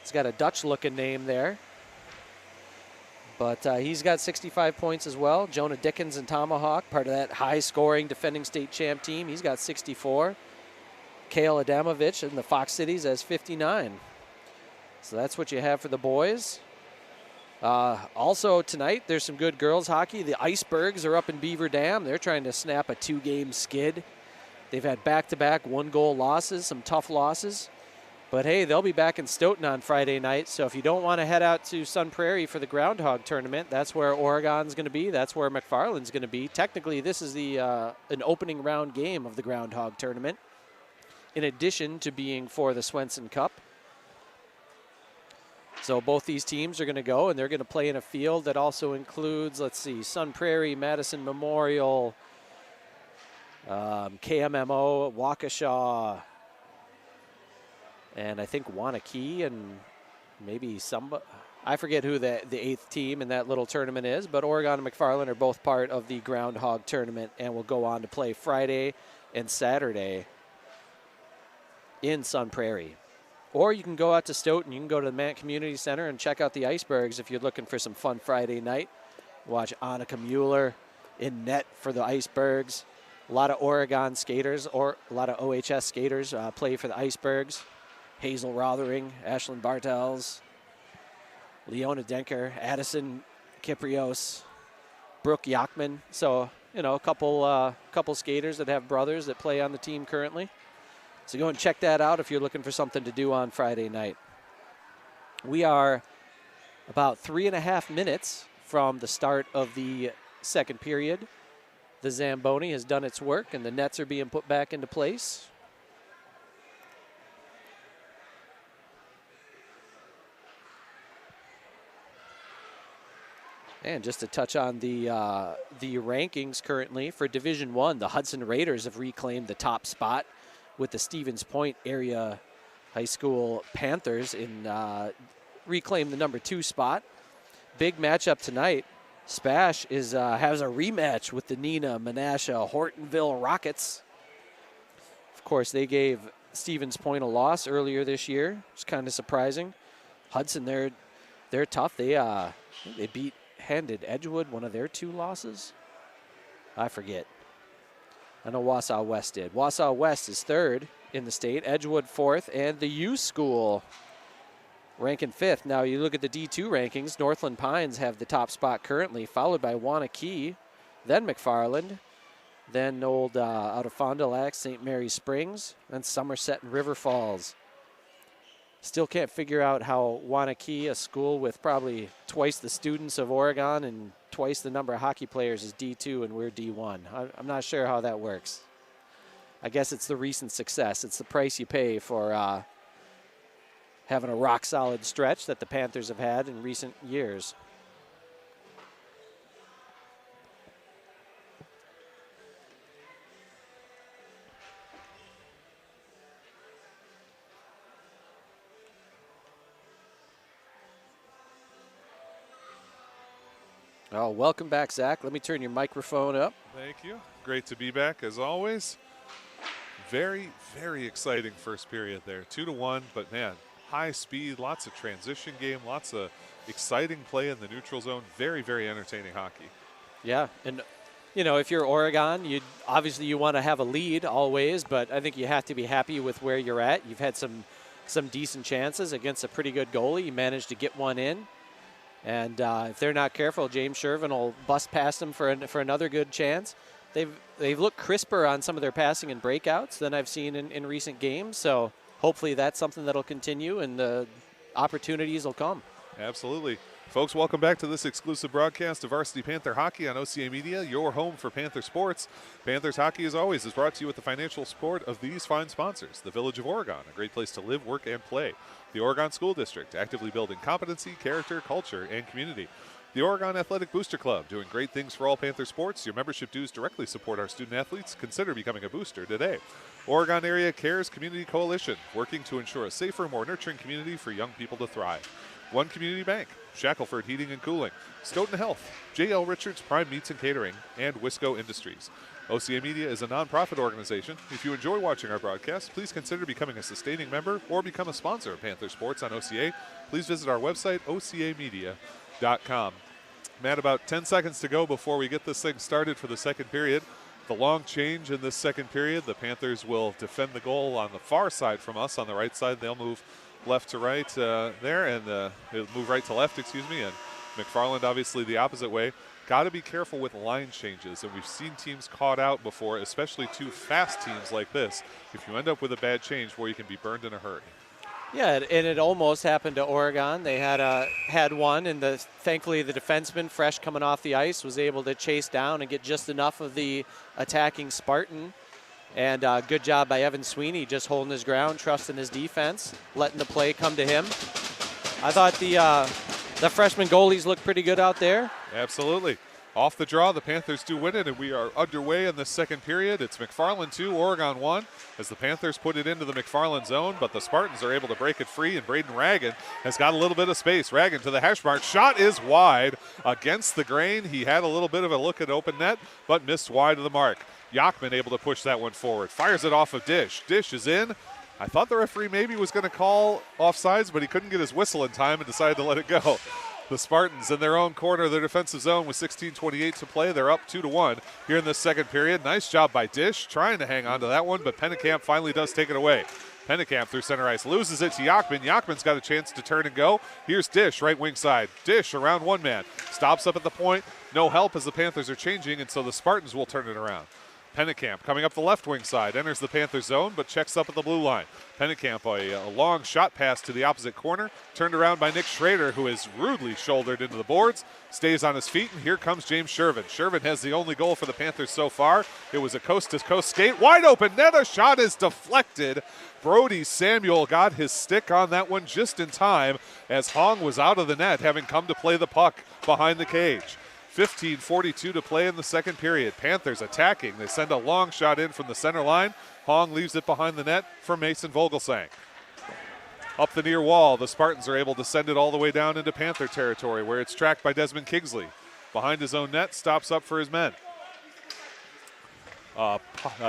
He's got a Dutch-looking name there. But he's got 65 points as well. Jonah Dickens and Tomahawk, part of that high-scoring defending state champ team. He's got 64. Kale Adamovich in the Fox Cities has 59. So that's what you have for the boys. Also tonight, there's some good girls hockey. The Icebergs are up in Beaver Dam. They're trying to snap a 2-game skid. They've had back-to-back 1-goal losses, some tough losses. But, hey, they'll be back in Stoughton on Friday night. So if you don't want to head out to Sun Prairie for the Groundhog Tournament, that's where Oregon's going to be. That's where McFarland's going to be. Technically, this is an opening round game of the Groundhog Tournament, in addition to being for the Swenson Cup. So both these teams are going to go, and they're going to play in a field that also includes, Sun Prairie, Madison Memorial, KMMO, Waukesha, and I think Wanakee, and maybe I forget who the 8th team in that little tournament is, but Oregon and McFarland are both part of the Groundhog Tournament and will go on to play Friday and Saturday in Sun Prairie. Or you can go out to Stoughton. You can go to the Mant Community Center and check out the Icebergs if you're looking for some fun Friday night. Watch Annika Mueller in net for the Icebergs. A lot of Oregon skaters, or a lot of OHS skaters play for the Icebergs. Hazel Rothering, Ashlyn Bartels, Leona Denker, Addison Kiprios, Brooke Yachman. So, a couple skaters that have brothers that play on the team currently. So go and check that out if you're looking for something to do on Friday night. We are about 3.5 minutes from the start of the second period. The Zamboni has done its work, and the nets are being put back into place. And just to touch on the rankings currently for Division I, the Hudson Raiders have reclaimed the top spot with the Stevens Point area high school Panthers reclaim the number 2 spot. Big matchup tonight. Spash has a rematch with the Neenah Menasha Hortonville Rockets. Of course, they gave Stevens Point a loss earlier this year. It's kind of surprising. Hudson, they're tough. They handed Edgewood one of their 2 losses. I forget. I know Wausau West did. Wausau West is 3rd in the state, Edgewood 4th, and the U School ranking 5th. Now you look at the D2 rankings, Northland Pines have the top spot currently, followed by Wanakee, then McFarland, then out of Fond du Lac, St. Mary's Springs, then Somerset and River Falls. Still can't figure out how Wanakee, a school with probably twice the students of Oregon and twice the number of hockey players, is D2 and we're D1. I'm not sure how that works. I guess it's the recent success. It's the price you pay for having a rock-solid stretch that the Panthers have had in recent years. Oh, welcome back, Zach. Let me turn your microphone up. Thank you. Great to be back, as always. Very, very exciting first period there. 2-1, but, man, high speed, lots of transition game, lots of exciting play in the neutral zone. Very, very entertaining hockey. Yeah, and if you're Oregon, you want to have a lead always, but I think you have to be happy with where you're at. You've had some decent chances against a pretty good goalie. You managed to get one in, and if they're not careful, James Shervin will bust past them for another good chance. They've looked crisper on some of their passing and breakouts than I've seen in recent games. So hopefully that's something that'll continue, and the opportunities will come. Absolutely. Folks, welcome back to this exclusive broadcast of Varsity Panther Hockey on OCA Media, your home for Panther sports. Panthers Hockey, as always, is brought to you with the financial support of these fine sponsors. The Village of Oregon, a great place to live, work, and play. The Oregon School District, actively building competency, character, culture, and community. The Oregon Athletic Booster Club, doing great things for all Panther sports. Your membership dues directly support our student athletes. Consider becoming a booster today. Oregon Area Cares Community Coalition, working to ensure a safer, more nurturing community for young people to thrive. One Community Bank, Shackelford Heating and Cooling, Stoughton Health, J.L. Richards Prime Meats and Catering, and Wisco Industries. OCA Media is a nonprofit organization. If you enjoy watching our broadcast, please consider becoming a sustaining member or become a sponsor of Panther Sports on OCA. Please visit our website, ocamedia.com. Matt, about 10 seconds to go before we get this thing started for the second period. The long change in this second period. The Panthers will defend the goal on the far side from us. On the right side, they'll move left to right there, and they'll move right to left, and McFarland obviously the opposite way. Got to be careful with line changes, and we've seen teams caught out before, especially two fast teams like this. If you end up with a bad change, you can be burned in a hurry. Yeah, and it almost happened to Oregon. They had one, and thankfully the defenseman, fresh coming off the ice, was able to chase down and get just enough of the attacking Spartan. And good job by Evan Sweeney, just holding his ground, trusting his defense, letting the play come to him. I thought the freshman goalies looked pretty good out there. Absolutely. Off the draw, the Panthers do win it, and we are underway in the second period. It's McFarland 2, Oregon 1, as the Panthers put it into the McFarland zone, but the Spartans are able to break it free, and Braden Ragan has got a little bit of space. Ragan to the hash mark. Shot is wide against the grain. He had a little bit of a look at open net, but missed wide of the mark. Yachman able to push that one forward. Fires it off of Dish. Dish is in. I thought the referee maybe was going to call offsides, but he couldn't get his whistle in time and decided to let it go. The Spartans in their own corner of their defensive zone with 16:28 to play. They're up 2-1 here in this second period. Nice job by Dish trying to hang on to that one, but Pennekamp finally does take it away. Pennekamp through center ice loses it to Yachman. Yachman's got a chance to turn and go. Here's Dish, right wing side. Dish around one man. Stops up at the point. No help as the Panthers are changing, and so the Spartans will turn it around. Pennekamp coming up the left wing side, enters the Panthers zone, but checks up at the blue line. Pennekamp, a long shot pass to the opposite corner, turned around by Nick Schrader, who is rudely shouldered into the boards, stays on his feet, and here comes James Shervin. Shervin has the only goal for the Panthers so far. It was a coast-to-coast skate, wide open net, a shot is deflected. Brody Samuel got his stick on that one just in time as Hong was out of the net, having come to play the puck behind the cage. 15:42 to play in the second period. Panthers attacking. They send a long shot in from the center line. Hong leaves it behind the net for Mason Vogelsang. Up the near wall, the Spartans are able to send it all the way down into Panther territory, where it's tracked by Desmond Kingsley. Behind his own net, stops up for his men. A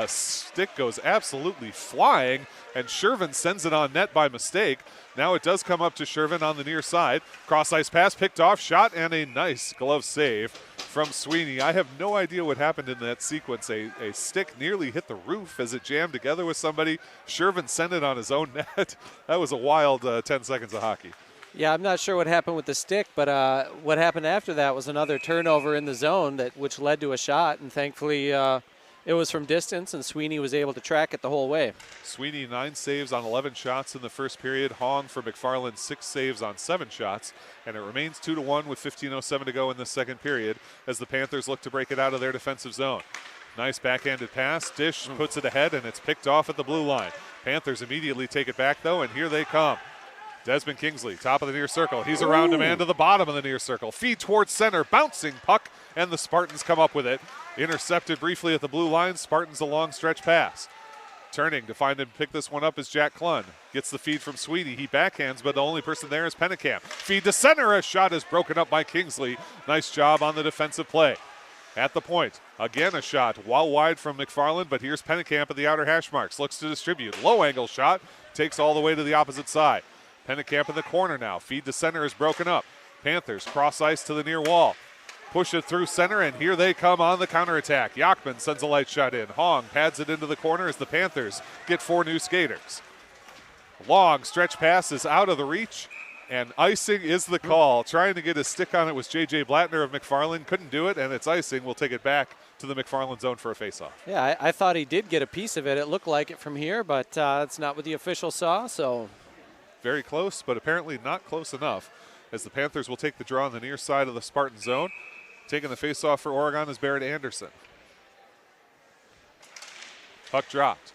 stick goes absolutely flying, and Shervin sends it on net by mistake. Now it does come up to Shervin on the near side. Cross-ice pass, picked off, shot, and a nice glove save from Sweeney. I have no idea what happened in that sequence. A stick nearly hit the roof as it jammed together with somebody. Shervin sent it on his own net. That was a wild 10 seconds of hockey. Yeah, I'm not sure what happened with the stick, but what happened after that was another turnover in the zone which led to a shot, and thankfully it was from distance, and Sweeney was able to track it the whole way. Sweeney 9 saves on 11 shots in the first period. Hong for McFarland 6 saves on 7 shots. And it remains 2-1 with 15:07 to go in the second period as the Panthers look to break it out of their defensive zone. Nice backhanded pass. Dish puts it ahead, and it's picked off at the blue line. Panthers immediately take it back, though, and here they come. Desmond Kingsley, top of the near circle. He's around a man to the bottom of the near circle. Feed towards center, bouncing puck, and the Spartans come up with it. Intercepted briefly at the blue line. Spartans a long stretch pass. Turning to find him pick this one up is Jack Klun. Gets the feed from Sweeney. He backhands, but the only person there is Pennekamp. Feed to center. A shot is broken up by Kingsley. Nice job on the defensive play. At the point, again a shot while wide from McFarland, but here's Pennekamp at the outer hash marks. Looks to distribute. Low angle shot. Takes all the way to the opposite side. Pennekamp in the corner now. Feed to center is broken up. Panthers cross ice to the near wall. Push it through center, and here they come on the counterattack. Yachman sends a light shot in. Hong pads it into the corner as the Panthers get 4 new skaters. Long stretch pass is out of the reach, and icing is the call. Trying to get a stick on it was J.J. Blattner of McFarland. Couldn't do it, and it's icing. We'll take it back to the McFarland zone for a faceoff. Yeah, I thought he did get a piece of it. It looked like it from here, but it's not what the official saw, so. Very close, but apparently not close enough, as the Panthers will take the draw on the near side of the Spartan zone. Taking the faceoff for Oregon is Barrett Anderson. Puck dropped.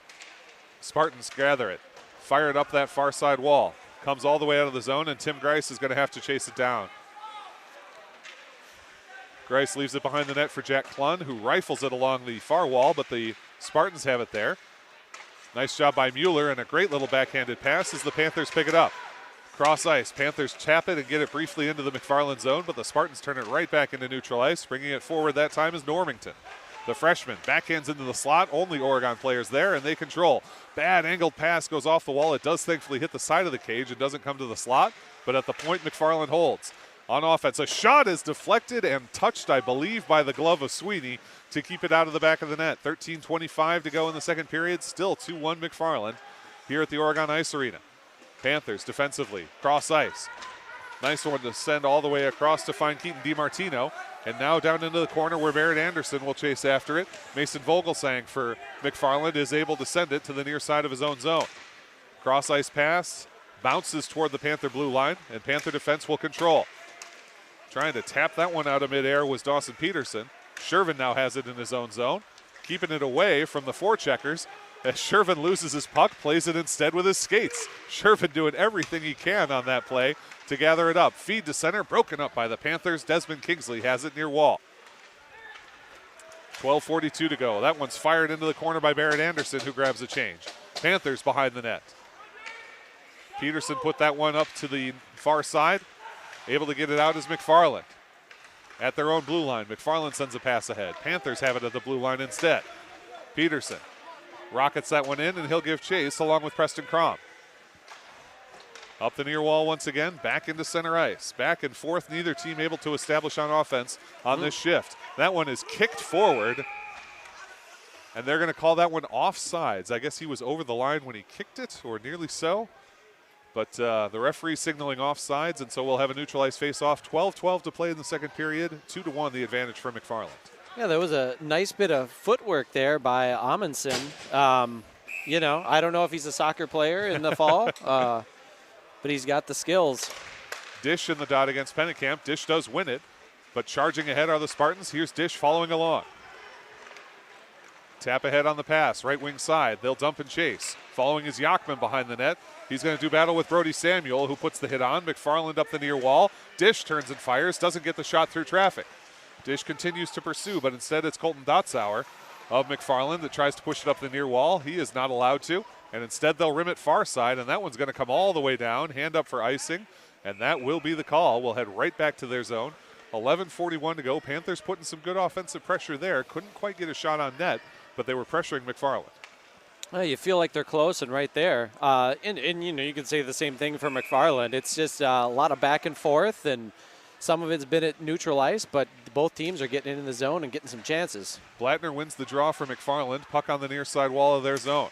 Spartans gather it. Fire it up that far side wall. Comes all the way out of the zone, and Tim Grice is going to have to chase it down. Grice leaves it behind the net for Jack Klun, who rifles it along the far wall, but the Spartans have it there. Nice job by Mueller, and a great little backhanded pass as the Panthers pick it up. Cross ice. Panthers tap it and get it briefly into the McFarland zone, but the Spartans turn it right back into neutral ice. Bringing it forward that time is Normington. The freshman backhands into the slot. Only Oregon players there, and they control. Bad angled pass goes off the wall. It does thankfully hit the side of the cage. It doesn't come to the slot, but at the point, McFarland holds. On offense, a shot is deflected and touched, I believe, by the glove of Sweeney to keep it out of the back of the net. 13:25 to go in the second period. Still 2-1 McFarland here at the Oregon Ice Arena. Panthers defensively, cross ice. Nice one to send all the way across to find Keaton DiMartino. And now down into the corner where Barrett Anderson will chase after it. Mason Vogelsang for McFarland is able to send it to the near side of his own zone. Cross ice pass, bounces toward the Panther blue line, and Panther defense will control. Trying to tap that one out of midair was Dawson Peterson. Shervin now has it in his own zone, keeping it away from the forecheckers. As Shervin loses his puck, plays it instead with his skates. Shervin doing everything he can on that play to gather it up. Feed to center, broken up by the Panthers. Desmond Kingsley has it near wall. 12:42 to go. That one's fired into the corner by Barrett Anderson, who grabs the change. Panthers behind the net. Peterson put that one up to the far side. Able to get it out is McFarland. At their own blue line, McFarland sends a pass ahead. Panthers have it at the blue line instead. Peterson rockets that one in, and he'll give chase along with Preston Crom. Up the near wall once again, back into center ice. Back and forth, neither team able to establish on offense on this shift. That one is kicked forward, and they're going to call that one offsides. I guess he was over the line when he kicked it, or nearly so. But the referee signaling offsides, and so we'll have a neutral ice face-off. 12-12 to play in the second period. 2-1 the advantage for McFarland. Yeah, there was a nice bit of footwork there by Amundsen. You know, I don't know if he's a soccer player in the fall, but he's got the skills. Dish in the dot against Pennekamp. Dish does win it, but charging ahead are the Spartans. Here's Dish following along. Tap ahead on the pass, right wing side. They'll dump and chase. Following is Yachman behind the net. He's going to do battle with Brody Samuel, who puts the hit on. McFarland up the near wall. Dish turns and fires, doesn't get the shot through traffic. Dish continues to pursue, but instead it's Colton Dotzauer of McFarland that tries to push it up the near wall. He is not allowed to, and instead they'll rim it far side, and that one's going to come all the way down. Hand up for icing, and that will be the call. We'll head right back to their zone. 11:41 to go. Panthers putting some good offensive pressure there. Couldn't quite get a shot on net, but they were pressuring McFarland. Well, you feel like they're close and right there. And you know, you can say the same thing for McFarland. It's just a lot of back and forth, and some of it's been at neutral ice, but both teams are getting in the zone and getting some chances. Blattner wins the draw for McFarland. Puck on the near side wall of their zone.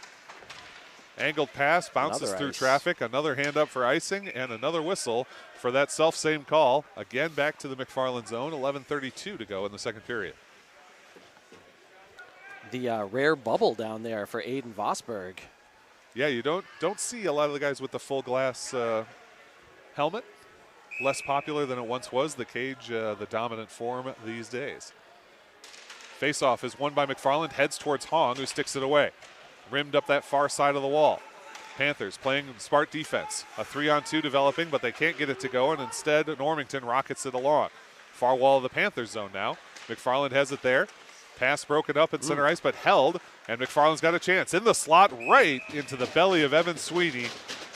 Angled pass, bounces through traffic. Another hand up for icing, and another whistle for that self-same call. Again, back to the McFarland zone. 11:32 to go in the second period. The rare bubble down there for Aiden Vosberg. Yeah, you don't see a lot of the guys with the full glass helmet. Less popular than it once was. The cage, the dominant form these days. Faceoff is won by McFarland. Heads towards Hong, who sticks it away. Rimmed up that far side of the wall. Panthers playing smart defense. A 3-on-2 developing, but they can't get it to go, and instead Normington rockets it along. Far wall of the Panthers zone now. McFarland has it there. Pass broken up in center ice, but held, and McFarland's got a chance. In the slot, right into the belly of Evan Sweeney.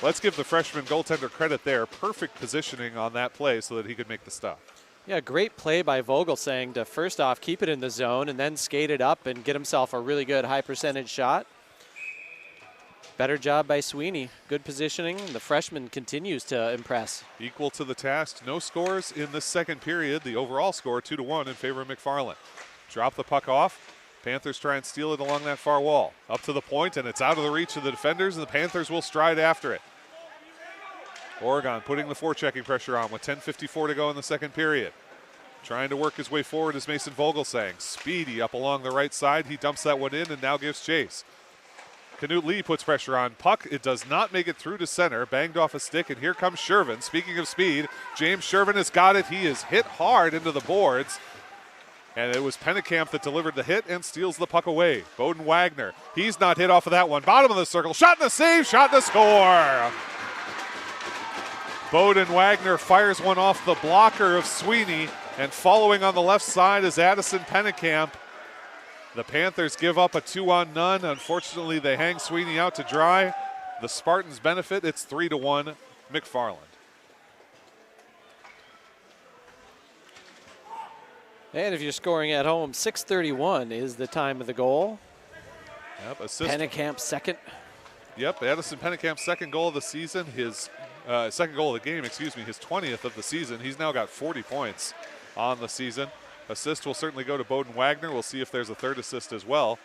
Let's give the freshman goaltender credit there. Perfect positioning on that play so that he could make the stop. Yeah, great play by Vogelsang to first off keep it in the zone and then skate it up and get himself a really good high percentage shot. Better job by Sweeney. Good positioning. The freshman continues to impress. Equal to the task. No scores in the second period. The overall score 2-1 in favor of McFarland. Drop the puck off. Panthers try and steal it along that far wall. Up to the point, and it's out of the reach of the defenders, and the Panthers will stride after it. Oregon putting the forechecking pressure on with 10:54 to go in the second period. Trying to work his way forward is Mason Vogelsang. Speedy up along the right side. He dumps that one in and now gives chase. Canute Lee puts pressure on. Puck, it does not make it through to center. Banged off a stick, and here comes Shervin. Speaking of speed, James Shervin has got it. He is hit hard into the boards. And it was Pennekamp that delivered the hit and steals the puck away. Bowden Wagner, he's not hit off of that one. Bottom of the circle, shot and a save, shot and a score. Bowden Wagner fires one off the blocker of Sweeney, and following on the left side is Addison Pennekamp. The Panthers give up a 2-on-none. Unfortunately, they hang Sweeney out to dry. The Spartans benefit. It's 3-1 McFarland. And if you're scoring at home, 6:31 is the time of the goal. Yep, assist. Pennekamp second. Yep, Addison Pennecamp's second goal of the season. His second goal of the game, his 20th of the season. He's now got 40 points on the season. Assist will certainly go to Bowden Wagner. We'll see if there's a third assist as well,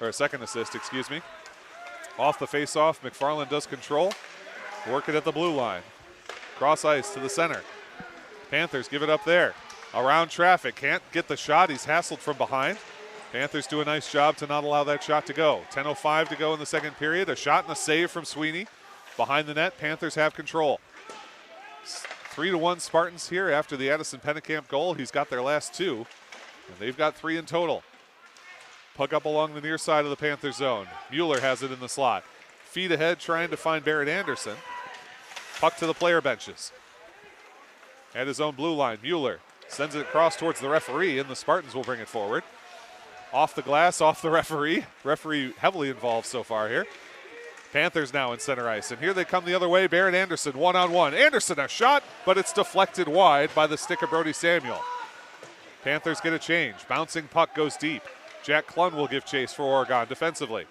or a second assist, Off the face-off, McFarland does control. Work it at the blue line. Cross ice to the center. Panthers give it up there. Around traffic, can't get the shot. He's hassled from behind. Panthers do a nice job to not allow that shot to go. 10:05 to go in the second period. A shot and a save from Sweeney. Behind the net, Panthers have control. 3-1 Spartans here after the Addison Pennekamp goal. He's got their last two, and they've got 3 in total. Puck up along the near side of the Panther zone. Mueller has it in the slot. Feet ahead trying to find Barrett Anderson. Puck to the player benches. At his own blue line, Mueller sends it across towards the referee, and the Spartans will bring it forward. Off the glass, off the referee. Referee heavily involved so far here. Panthers now in center ice, and here they come the other way. Barrett Anderson, one-on-one. Anderson, a shot, but it's deflected wide by the stick of Brody Samuel. Panthers get a change. Bouncing puck goes deep. Jack Klun will give chase for Oregon defensively.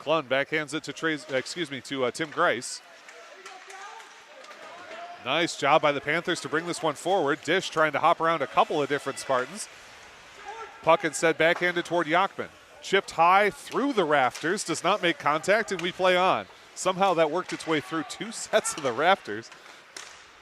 Klun backhands it to Tim Grice. Nice job by the Panthers to bring this one forward. Dish trying to hop around a couple of different Spartans. Puck instead backhanded toward Yachman. Chipped high through the rafters, does not make contact, and we play on. Somehow that worked its way through 2 sets of the rafters.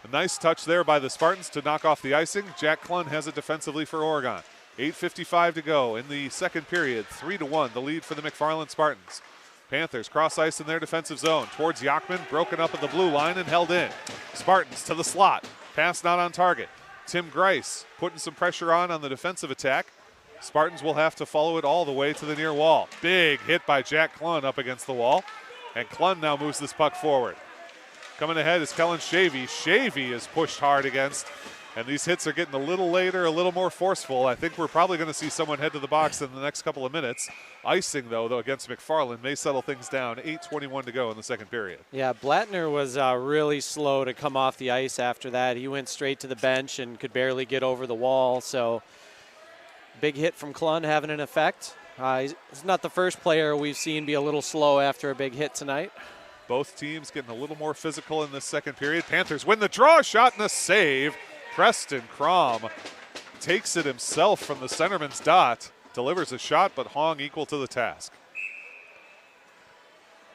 A nice touch there by the Spartans to knock off the icing. Jack Klun has it defensively for Oregon. 8:55 to go in the second period. 3-1, the lead for the McFarland Spartans. Panthers cross ice in their defensive zone towards Yachman, broken up at the blue line and held in. Spartans to the slot. Pass not on target. Tim Grice putting some pressure on the defensive attack. Spartans will have to follow it all the way to the near wall. Big hit by Jack Klun up against the wall. And Klun now moves this puck forward. Coming ahead is Kellen Shavey. Shavey is pushed hard against. And these hits are getting a little later, a little more forceful. I think we're probably going to see someone head to the box in the next couple of minutes. Icing, though against McFarland may settle things down. 8:21 to go in the second period. Yeah, Blattner was really slow to come off the ice after that. He went straight to the bench and could barely get over the wall. So big hit from Klun having an effect. He's not the first player we've seen be a little slow after a big hit tonight. Both teams getting a little more physical in this second period. Panthers win the draw, shot and a save. Preston Crom takes it himself from the centerman's dot, delivers a shot, but Hong equal to the task.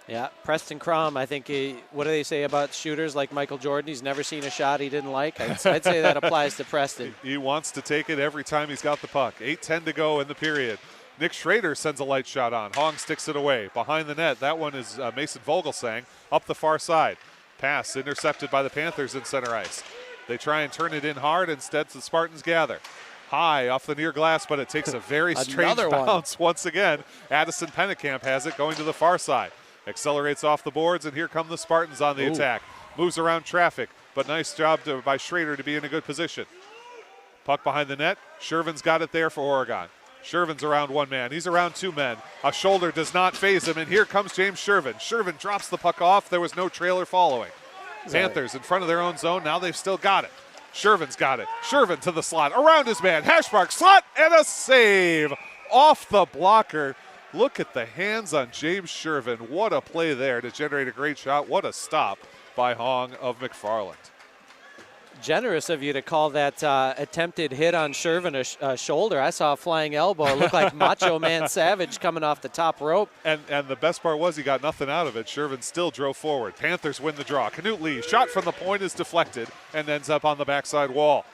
Yeah, Preston Crom, I think, what do they say about shooters like Michael Jordan? He's never seen a shot he didn't like. I'd say that applies to Preston. He wants to take it every time he's got the puck. 8:10 to go in the period. Nick Schrader sends a light shot on. Hong sticks it away. Behind the net, that one is Mason Vogelsang up the far side. Pass intercepted by the Panthers in center ice. They try and turn it in hard. Instead, the Spartans gather. High off the near glass, but it takes a very strange bounce once again. Addison Pennekamp has it going to the far side. Accelerates off the boards, and here come the Spartans on the attack. Moves around traffic, but nice job by Schrader to be in a good position. Puck behind the net. Shervin's got it there for Oregon. Shervin's around one man. He's around two men. A shoulder does not phase him, and here comes James Shervin. Shervin drops the puck off. There was no trailer following. Panthers in front of their own zone. Now they've still got it. Shervin's got it. Shervin to the slot. Around his man. Hash mark slot and a save off the blocker. Look at the hands on James Shervin. What a play there to generate a great shot. What a stop by Hong of McFarland. Generous of you to call that attempted hit on Shervin a shoulder. I saw a flying elbow. It looked like Macho Man Savage coming off the top rope. And the best part was he got nothing out of it. Shervin still drove forward. Panthers win the draw. Canute Lee, shot from the point is deflected and ends up on the backside wall.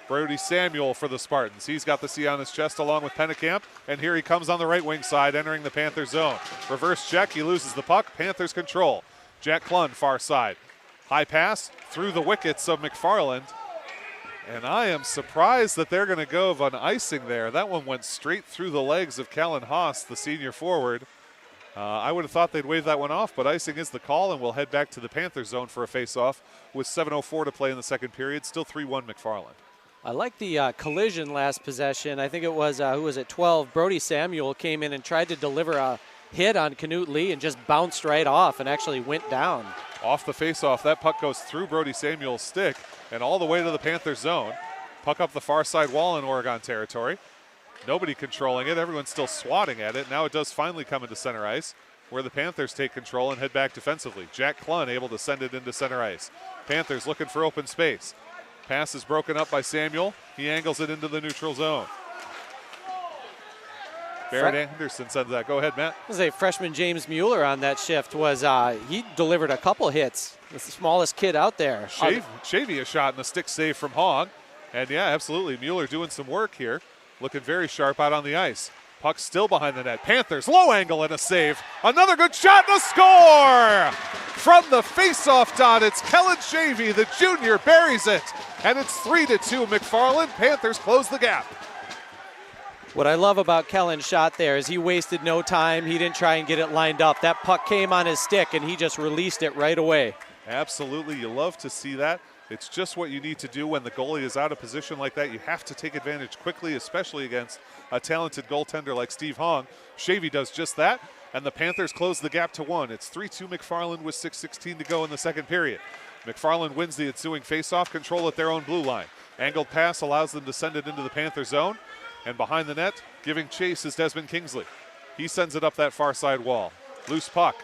Brody Samuel for the Spartans. He's got the C on his chest along with Pennekamp, and here he comes on the right wing side, entering the Panthers zone. Reverse check, he loses the puck. Panthers control. Jack Klun, far side. High pass through the wickets of McFarland. And I am surprised that they're going to go of an icing there. That one went straight through the legs of Callan Haas, the senior forward. I would have thought they'd wave that one off, but icing is the call, and we'll head back to the Panthers zone for a face-off with 7:04 to play in the second period. Still 3-1 McFarland. I like the collision last possession. I think it was, who was it, 12. Brody Samuel came in and tried to deliver a hit on Canute Lee and just bounced right off and actually went down. Off the faceoff, that puck goes through Brody Samuel's stick and all the way to the Panthers zone. Puck up the far side wall in Oregon territory. Nobody controlling it. Everyone's still swatting at it. Now it does finally come into center ice, where the Panthers take control and head back defensively. Jack Klun able to send it into center ice. Panthers looking for open space. Pass is broken up by Samuel. He angles it into the neutral zone. Barrett Anderson sends that. Go ahead, Matt. I was a freshman James Mueller on that shift. He delivered a couple hits. It's the smallest kid out there. Shavy a shot and a stick save from Hong. And yeah, absolutely. Mueller doing some work here. Looking very sharp out on the ice. Puck still behind the net. Panthers, low angle and a save. Another good shot and a score! From the face-off dot, it's Kellen Shavy, the junior, buries it. And it's 3-2 McFarland. Panthers close the gap. What I love about Kellen's shot there is he wasted no time. He didn't try and get it lined up. That puck came on his stick, and he just released it right away. Absolutely. You love to see that. It's just what you need to do when the goalie is out of position like that. You have to take advantage quickly, especially against a talented goaltender like Steve Hong. Shavy does just that, and the Panthers close the gap to 1. It's 3-2 McFarland with 6:16 to go in the second period. McFarland wins the ensuing faceoff, control at their own blue line. Angled pass allows them to send it into the Panther zone. And behind the net, giving chase is Desmond Kingsley. He sends it up that far side wall. Loose puck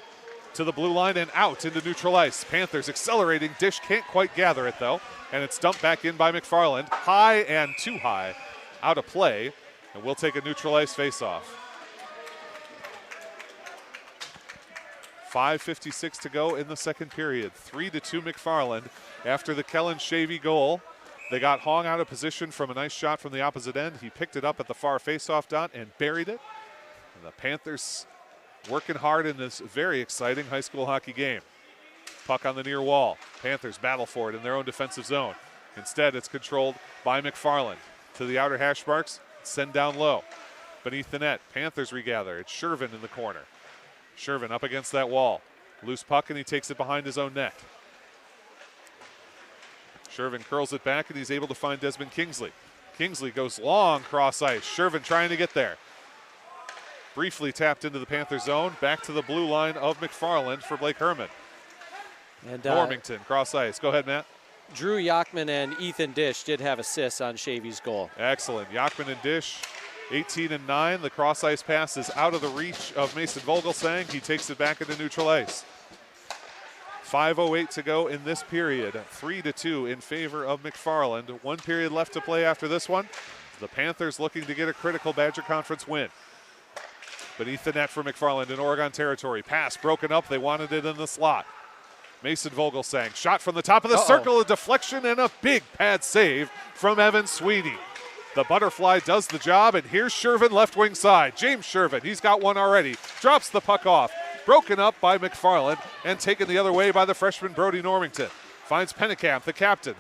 to the blue line and out into neutral ice. Panthers accelerating. Dish can't quite gather it, though. And it's dumped back in by McFarland. High and too high. Out of play. And we'll take a neutral ice faceoff. 5:56 to go in the second period. 3-2 McFarland after the Kellen Shavy goal. They got Hong out of position from a nice shot from the opposite end. He picked it up at the far faceoff dot and buried it. And the Panthers working hard in this very exciting high school hockey game. Puck on the near wall. Panthers battle for it in their own defensive zone. Instead, it's controlled by McFarland. To the outer hash marks, send down low. Beneath the net, Panthers regather. It's Shervin in the corner. Shervin up against that wall. Loose puck, and he takes it behind his own net. Shervin curls it back, and he's able to find Desmond Kingsley. Kingsley goes long cross ice. Shervin trying to get there. Briefly tapped into the Panther zone. Back to the blue line of McFarland for Blake Herman. And Normington, cross ice. Go ahead, Matt. Drew Yachman and Ethan Dish did have assists on Shavy's goal. Excellent. Yachman and Dish, 18 and 9. The cross ice pass is out of the reach of Mason Vogelsang. He takes it back into neutral ice. 5:08 to go in this period. 3-2 in favor of McFarland. 1 period left to play after this one. The Panthers looking to get a critical Badger Conference win. Beneath the net for McFarland in Oregon territory. Pass broken up. They wanted it in the slot. Mason Vogelsang, shot from the top of the circle, a deflection and a big pad save from Evan Sweeney. The butterfly does the job, and here's Shervin left wing side. James Shervin, he's got one already. Drops the puck off. Broken up by McFarland and taken the other way by the freshman Brody Normington. Finds Pennekamp, the captain.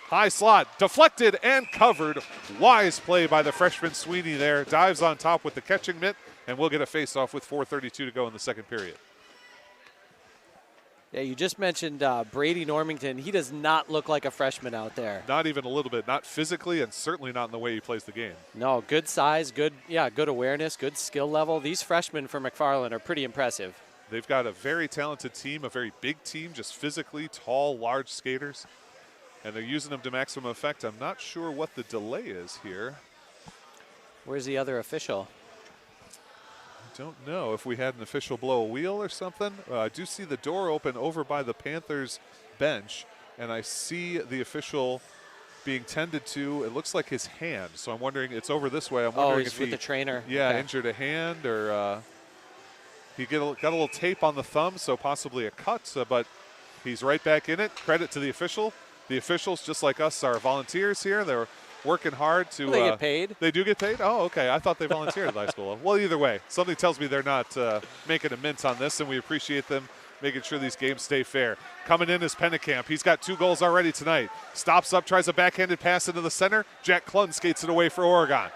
High slot, deflected and covered. Wise play by the freshman Sweeney there. Dives on top with the catching mitt, and we'll get a face-off with 4:32 to go in the second period. Yeah, you just mentioned Brady Normington. He does not look like a freshman out there. Not even a little bit. Not physically, and certainly not in the way he plays the game. No, good size, good awareness, good skill level. These freshmen for McFarland are pretty impressive. They've got a very talented team, a very big team, just physically tall, large skaters. And they're using them to maximum effect. I'm not sure what the delay is here. Where's the other official? Don't know if we had an official blow a wheel or something. I do see the door open over by the Panthers bench, and I see the official being tended to. It looks like his hand, so I'm wondering, it's over this way. I'm wondering he's if with he, the trainer. yeah, Okay. injured a hand, or he got a little tape on the thumb, so possibly a cut, but he's right back in it. Credit to the official. The officials, just like us, are volunteers here. They're working hard to. They get paid. They do get paid? Oh, okay. I thought they volunteered at the high school. Well, either way, something tells me they're not making a mint on this, and we appreciate them making sure these games stay fair. Coming in is Pennekamp. He's got 2 goals already tonight. Stops up, tries a backhanded pass into the center. Jack Klun skates it away for Oregon.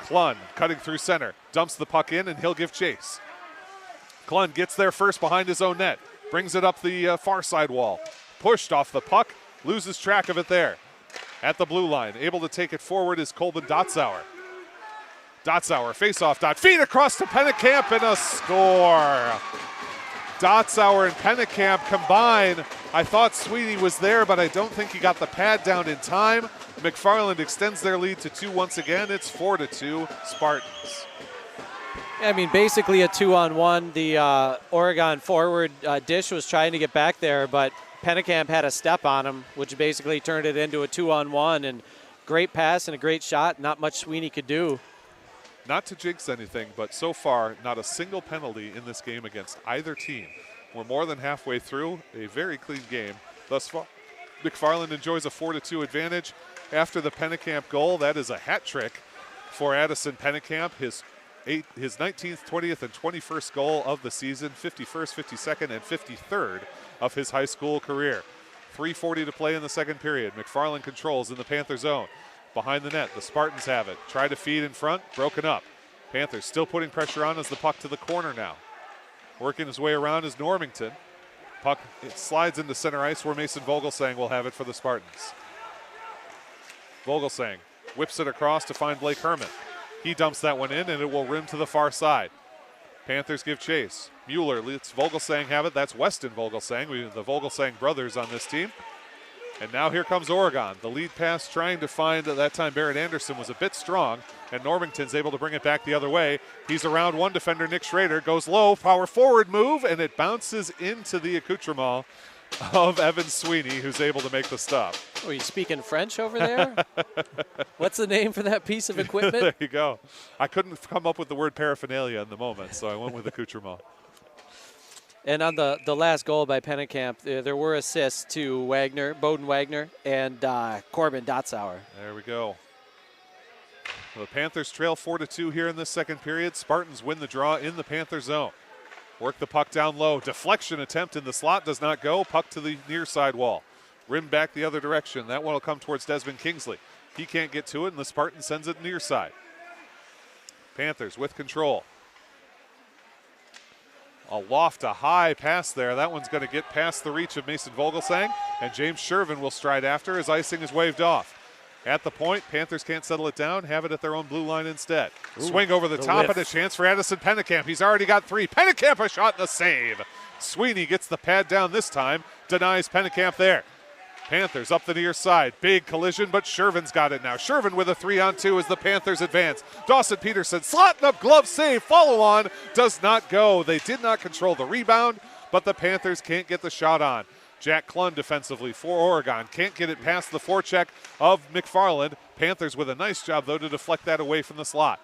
Klun cutting through center. Dumps the puck in, and he'll give chase. Klun gets there first behind his own net. Brings it up the far side wall. Pushed off the puck. Loses track of it there. At the blue line, able to take it forward is Colbin Dotzauer. Dotzauer, face-off dot, feed across to Pennekamp, and a score. Dotzauer and Pennekamp combine. I thought Sweeney was there, but I don't think he got the pad down in time. McFarland extends their lead to 2 once again. It's 4-2 Spartans. I mean, basically a 2-on-1. The Oregon forward Dish was trying to get back there, but Pennekamp had a step on him, which basically turned it into a 2-on-1. And great pass and a great shot. Not much Sweeney could do. Not to jinx anything, but so far, not a single penalty in this game against either team. We're more than halfway through a very clean game thus far. McFarland enjoys a 4-2 advantage after the Pennekamp goal. That is a hat trick for Addison Pennekamp. His 19th, 20th, and 21st goal of the season, 51st, 52nd, and 53rd of his high school career. 3:40 to play in the second period. McFarland controls in the Panther zone. Behind the net, the Spartans have it. Try to feed in front, broken up. Panthers still putting pressure on as the puck to the corner now. Working his way around is Normington. Puck, it slides into center ice where Mason Vogelsang will have it for the Spartans. Vogelsang whips it across to find Blake Herman. He dumps that one in, and it will rim to the far side. Panthers give chase. Mueller lets Vogelsang have it. That's Weston Vogelsang. We have the Vogelsang brothers on this team. And now here comes Oregon. The lead pass trying to find, that time Barrett Anderson was a bit strong, and Normington's able to bring it back the other way. He's around one defender, Nick Schrader, goes low, power forward move, and it bounces into the accoutrement of Evan Sweeney, who's able to make the stop. Oh, you speaking French over there? What's the name for that piece of equipment? There you go. I couldn't come up with the word paraphernalia in the moment, so I went with accoutrement. And on the last goal by Pennekamp, there were assists to Bowden Wagner, and Corbin Dotzauer. There we go. The Panthers trail 4-2 here in this second period. Spartans win the draw in the Panther zone. Work the puck down low. Deflection attempt in the slot does not go. Puck to the near side wall. Rim back the other direction. That one will come towards Desmond Kingsley. He can't get to it, and the Spartan sends it near side. Panthers with control. A loft, a high pass there. That one's going to get past the reach of Mason Vogelsang, and James Shervin will stride after as icing is waved off. At the point, Panthers can't settle it down, have it at their own blue line instead. Swing over the top whiff. and a chance for Addison Pennekamp. He's already got 3. Pennekamp a shot and a save. Sweeney gets the pad down this time, denies Pennekamp there. Panthers up the near side. Big collision, but Shervin's got it now. Shervin with a 3-on-2 as the Panthers advance. Dawson Peterson slotting up, glove save, follow on, does not go. They did not control the rebound, but the Panthers can't get the shot on. Jack Klun defensively for Oregon. Can't get it past the forecheck of McFarland. Panthers with a nice job, though, to deflect that away from the slot.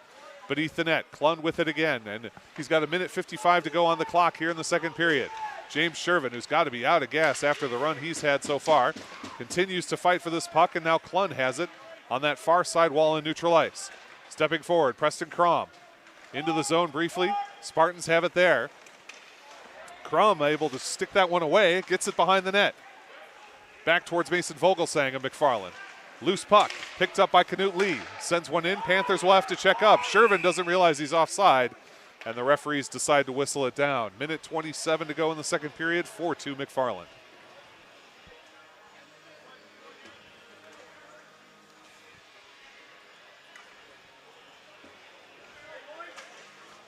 Beneath the net, Klun with it again, and he's got 1:55 to go on the clock here in the second period. James Shervin, who's got to be out of gas after the run he's had so far, continues to fight for this puck, and now Klun has it on that far side wall in neutral ice. Stepping forward, Preston Crom into the zone briefly. Spartans have it there. Crum able to stick that one away, gets it behind the net. Back towards Mason Vogelsang and McFarland. Loose puck, picked up by Knut Lee. Sends one in, Panthers will have to check up. Shervin doesn't realize he's offside, and the referees decide to whistle it down. 1:27 to go in the second period, 4-2 McFarland.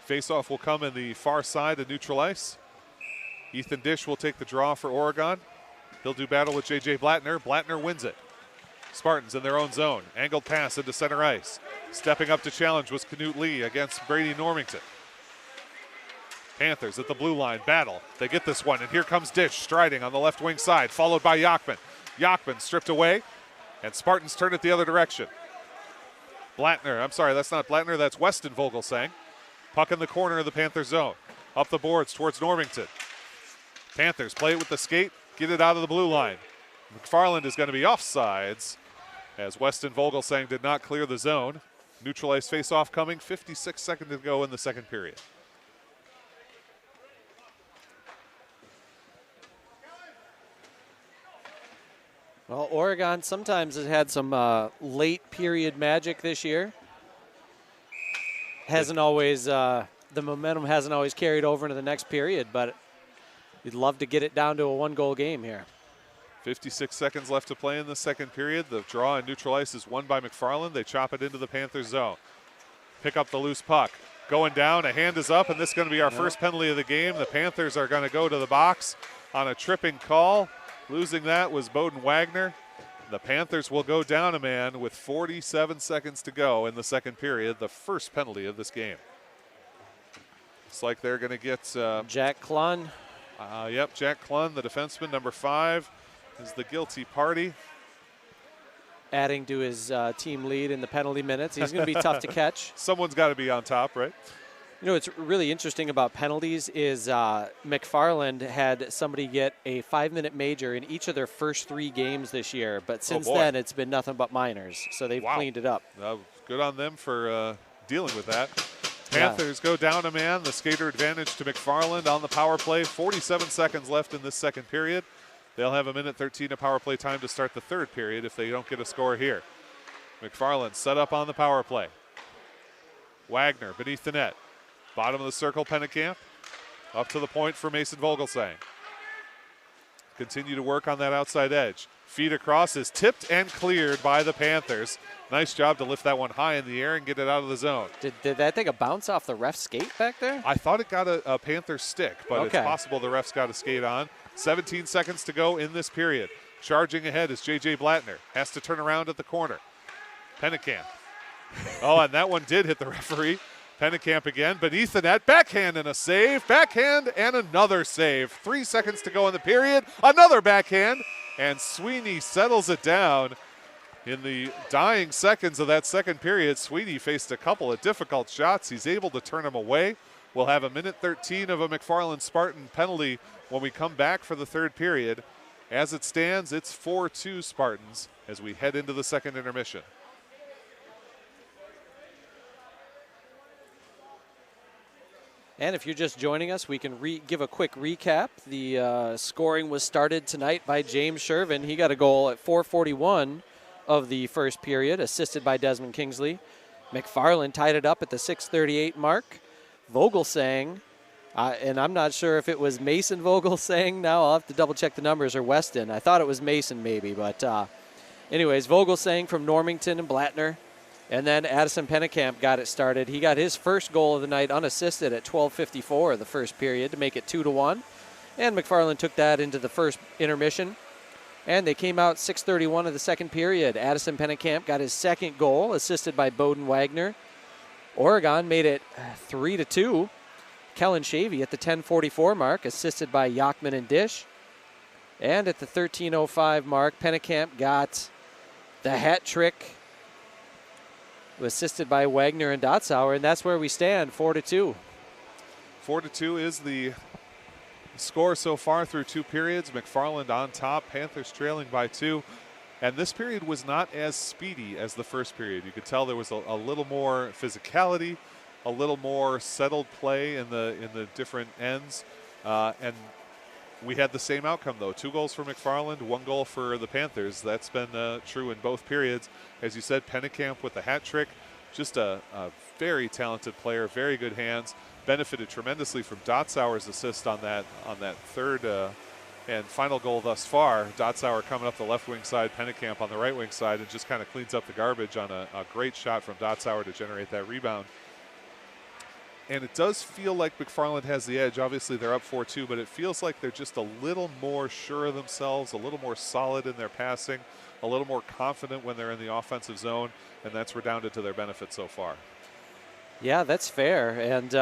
Faceoff will come in the far side of neutral ice. Ethan Dish will take the draw for Oregon. He'll do battle with J.J. Blattner. Blattner wins it. Spartans in their own zone. Angled pass into center ice. Stepping up to challenge was Knut Lee against Brady Normington. Panthers at the blue line, battle. They get this one, and here comes Dish striding on the left wing side, followed by Yachman. Yachman stripped away, and Spartans turn it the other direction. I'm sorry, that's not Blattner, that's Weston Vogelsang. Puck in the corner of the Panther zone. Up the boards towards Normington. Panthers play it with the skate, get it out of the blue line. McFarland is going to be offsides as Weston Vogelsang did not clear the zone. Neutralized face-off coming, 56 seconds to go in the second period. Well, Oregon sometimes has had some late period magic this year. Hasn't always, the momentum hasn't always carried over into the next period, but you'd love to get it down to a one-goal game here. 56 seconds left to play in the second period. The draw and neutral ice is won by McFarland. They chop it into the Panthers zone. Pick up the loose puck. Going down, a hand is up, and this is going to be our first penalty of the game. The Panthers are going to go to the box on a tripping call. Losing that was Bowden Wagner. The Panthers will go down a man with 47 seconds to go in the second period, the first penalty of this game. Looks like they're going to get Jack Klun. Yep, Jack Klun, the defenseman, number 5, is the guilty party. Adding to his team lead in the penalty minutes. He's going to be tough to catch. Someone's got to be on top, right? You know, what's really interesting about penalties is McFarland had somebody get a 5-minute major in each of their first 3 games this year. But since then, it's been nothing but minors. So they've cleaned it up. Good on them for dealing with that. Panthers go down a man. The skater advantage to McFarland on the power play. 47 seconds left in this second period. They'll have 1:13 of power play time to start the third period if they don't get a score here. McFarland set up on the power play. Wagner beneath the net. Bottom of the circle, Pennekamp. Up to the point for Mason Vogelsang. Continue to work on that outside edge. Feed across is tipped and cleared by the Panthers. Nice job to lift that one high in the air and get it out of the zone. Did that take a bounce off the ref's skate back there? I thought it got a Panther stick, but it's possible the ref's got a skate on. 17 seconds to go in this period. Charging ahead is J.J. Blattner. Has to turn around at the corner. Pennekamp. And that one did hit the referee. Pennekamp again, beneath the net. Backhand and a save. Backhand and another save. 3 seconds to go in the period. Another backhand. And Sweeney settles it down. In the dying seconds of that second period, Sweeney faced a couple of difficult shots. He's able to turn them away. We'll have 1:13 of a McFarland Spartan penalty when we come back for the third period. As it stands, it's 4-2 Spartans as we head into the second intermission. And if you're just joining us, we can give a quick recap. The scoring was started tonight by James Shervin. He got a goal at 4:41 of the first period, assisted by Desmond Kingsley. McFarland tied it up at the 6:38 mark. Vogelsang, and I'm not sure if it was Mason Vogelsang now. I'll have to double check the numbers, or Weston. I thought it was Mason maybe, but anyways, Vogelsang from Normington and Blattner. And then Addison Pennekamp got it started. He got his first goal of the night unassisted at 12:54 of the first period to make it 2-1. And McFarland took that into the first intermission. And they came out 6:31 of the second period. Addison Pennekamp got his second goal, assisted by Bowden Wagner. Oregon made it 3-2. Kellen Shavy at the 10:44 mark, assisted by Yachman and Dish. And at the 13:05 mark, Pennekamp got the hat trick, assisted by Wagner and Dotzauer, and that's where we stand, 4-2. 4-2 is the score so far through 2 periods. McFarland on top, Panthers trailing by 2. And this period was not as speedy as the first period. You could tell there was a little more physicality, a little more settled play in the different ends. And we had the same outcome, though. 2 goals for McFarland, 1 goal for the Panthers. That's been true in both periods. As you said, Pennekamp with the hat trick. Just a very talented player, very good hands. Benefited tremendously from Dotzauer's assist on that third and final goal thus far. Dotzauer coming up the left wing side, Pennekamp on the right wing side, and just kind of cleans up the garbage on a great shot from Dotzauer to generate that rebound. And it does feel like McFarland has the edge. Obviously, they're up 4-2, but it feels like they're just a little more sure of themselves, a little more solid in their passing, a little more confident when they're in the offensive zone, and that's redounded to their benefit so far. Yeah, that's fair. And,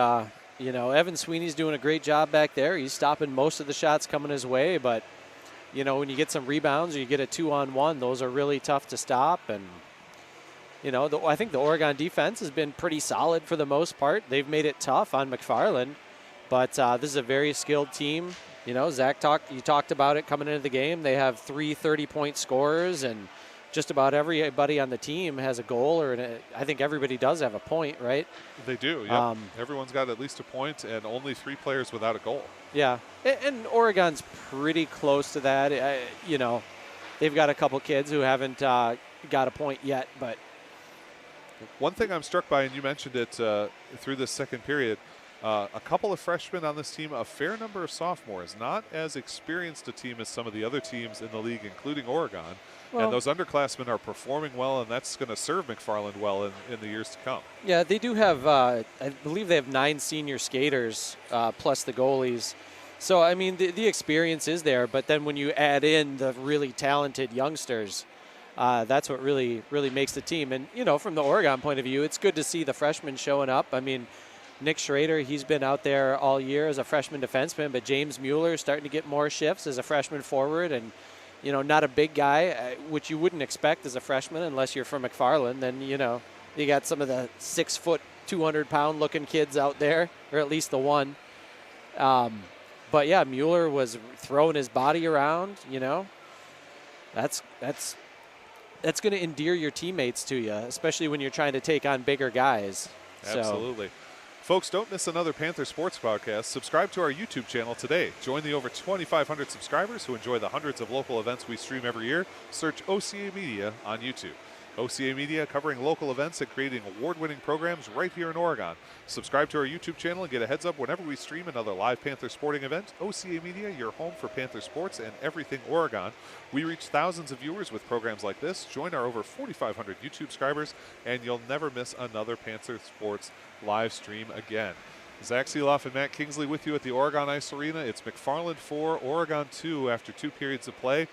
Evan Sweeney's doing a great job back there. He's stopping most of the shots coming his way, but, when you get some rebounds or you get a 2-on-1, those are really tough to stop. And, I think the Oregon defense has been pretty solid for the most part. They've made it tough on McFarland, but this is a very skilled team. Zach you talked about it coming into the game. They have 3 30-point scorers, and just about everybody on the team has a goal, I think everybody does have a point, right? They do, yeah. Everyone's got at least a point, and only 3 players without a goal. Yeah, and Oregon's pretty close to that. They've got a couple kids who haven't got a point yet, but one thing I'm struck by, and you mentioned it through this second period, a couple of freshmen on this team, a fair number of sophomores, not as experienced a team as some of the other teams in the league, including Oregon. And those underclassmen are performing well, and that's going to serve McFarland well in the years to come. Yeah, they do have, I believe they have 9 senior skaters plus the goalies. So, I mean, the experience is there, but then when you add in the really talented youngsters, that's what really, really makes the team. And, from the Oregon point of view, it's good to see the freshmen showing up. I mean, Nick Schrader, he's been out there all year as a freshman defenseman, but James Mueller is starting to get more shifts as a freshman forward, and not a big guy, which you wouldn't expect as a freshman unless you're from McFarland. Then, you got some of the 6 foot, 200-pound looking kids out there, or at least the one. But yeah, Mueller was throwing his body around, That's going to endear your teammates to you, especially when you're trying to take on bigger guys. Absolutely. Folks, don't miss another Panther Sports podcast. Subscribe to our YouTube channel today. Join the over 2,500 subscribers who enjoy the hundreds of local events we stream every year. Search OCA Media on YouTube. OCA Media covering local events and creating award-winning programs right here in Oregon. Subscribe to our YouTube channel and get a heads up whenever we stream another live Panther sporting event. OCA Media, your home for Panther sports and everything Oregon. We reach thousands of viewers with programs like this. Join our over 4,500 YouTube subscribers, and you'll never miss another Panther Sports live stream again. Zach Seeloff and Matt Kingsley with you at the Oregon Ice Arena. It's McFarland 4, Oregon 2 after 2 periods of play.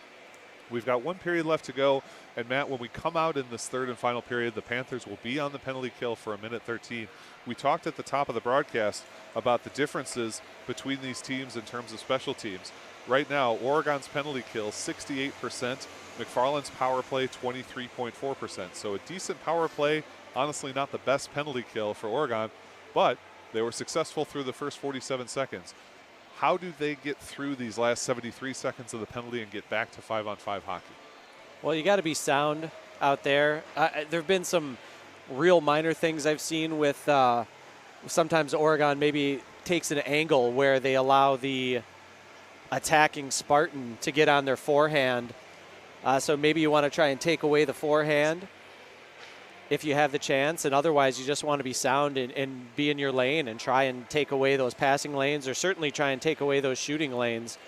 We've got 1 period left to go. And, Matt, when we come out in this third and final period, the Panthers will be on the penalty kill for a minute 13. We talked at the top of the broadcast about the differences between these teams in terms of special teams. Right now, Oregon's penalty kill, 68%. McFarland's power play, 23.4%. So a decent power play, honestly not the best penalty kill for Oregon, but they were successful through the first 47 seconds. How do they get through these last 73 seconds of the penalty and get back to 5-on-5 hockey? Well, you got to be sound out there. There have been some real minor things I've seen with sometimes Oregon maybe takes an angle where they allow the attacking Spartan to get on their forehand. So maybe you want to try and take away the forehand if you have the chance, and otherwise you just want to be sound and be in your lane and try and take away those passing lanes, or certainly try and take away those shooting lanes.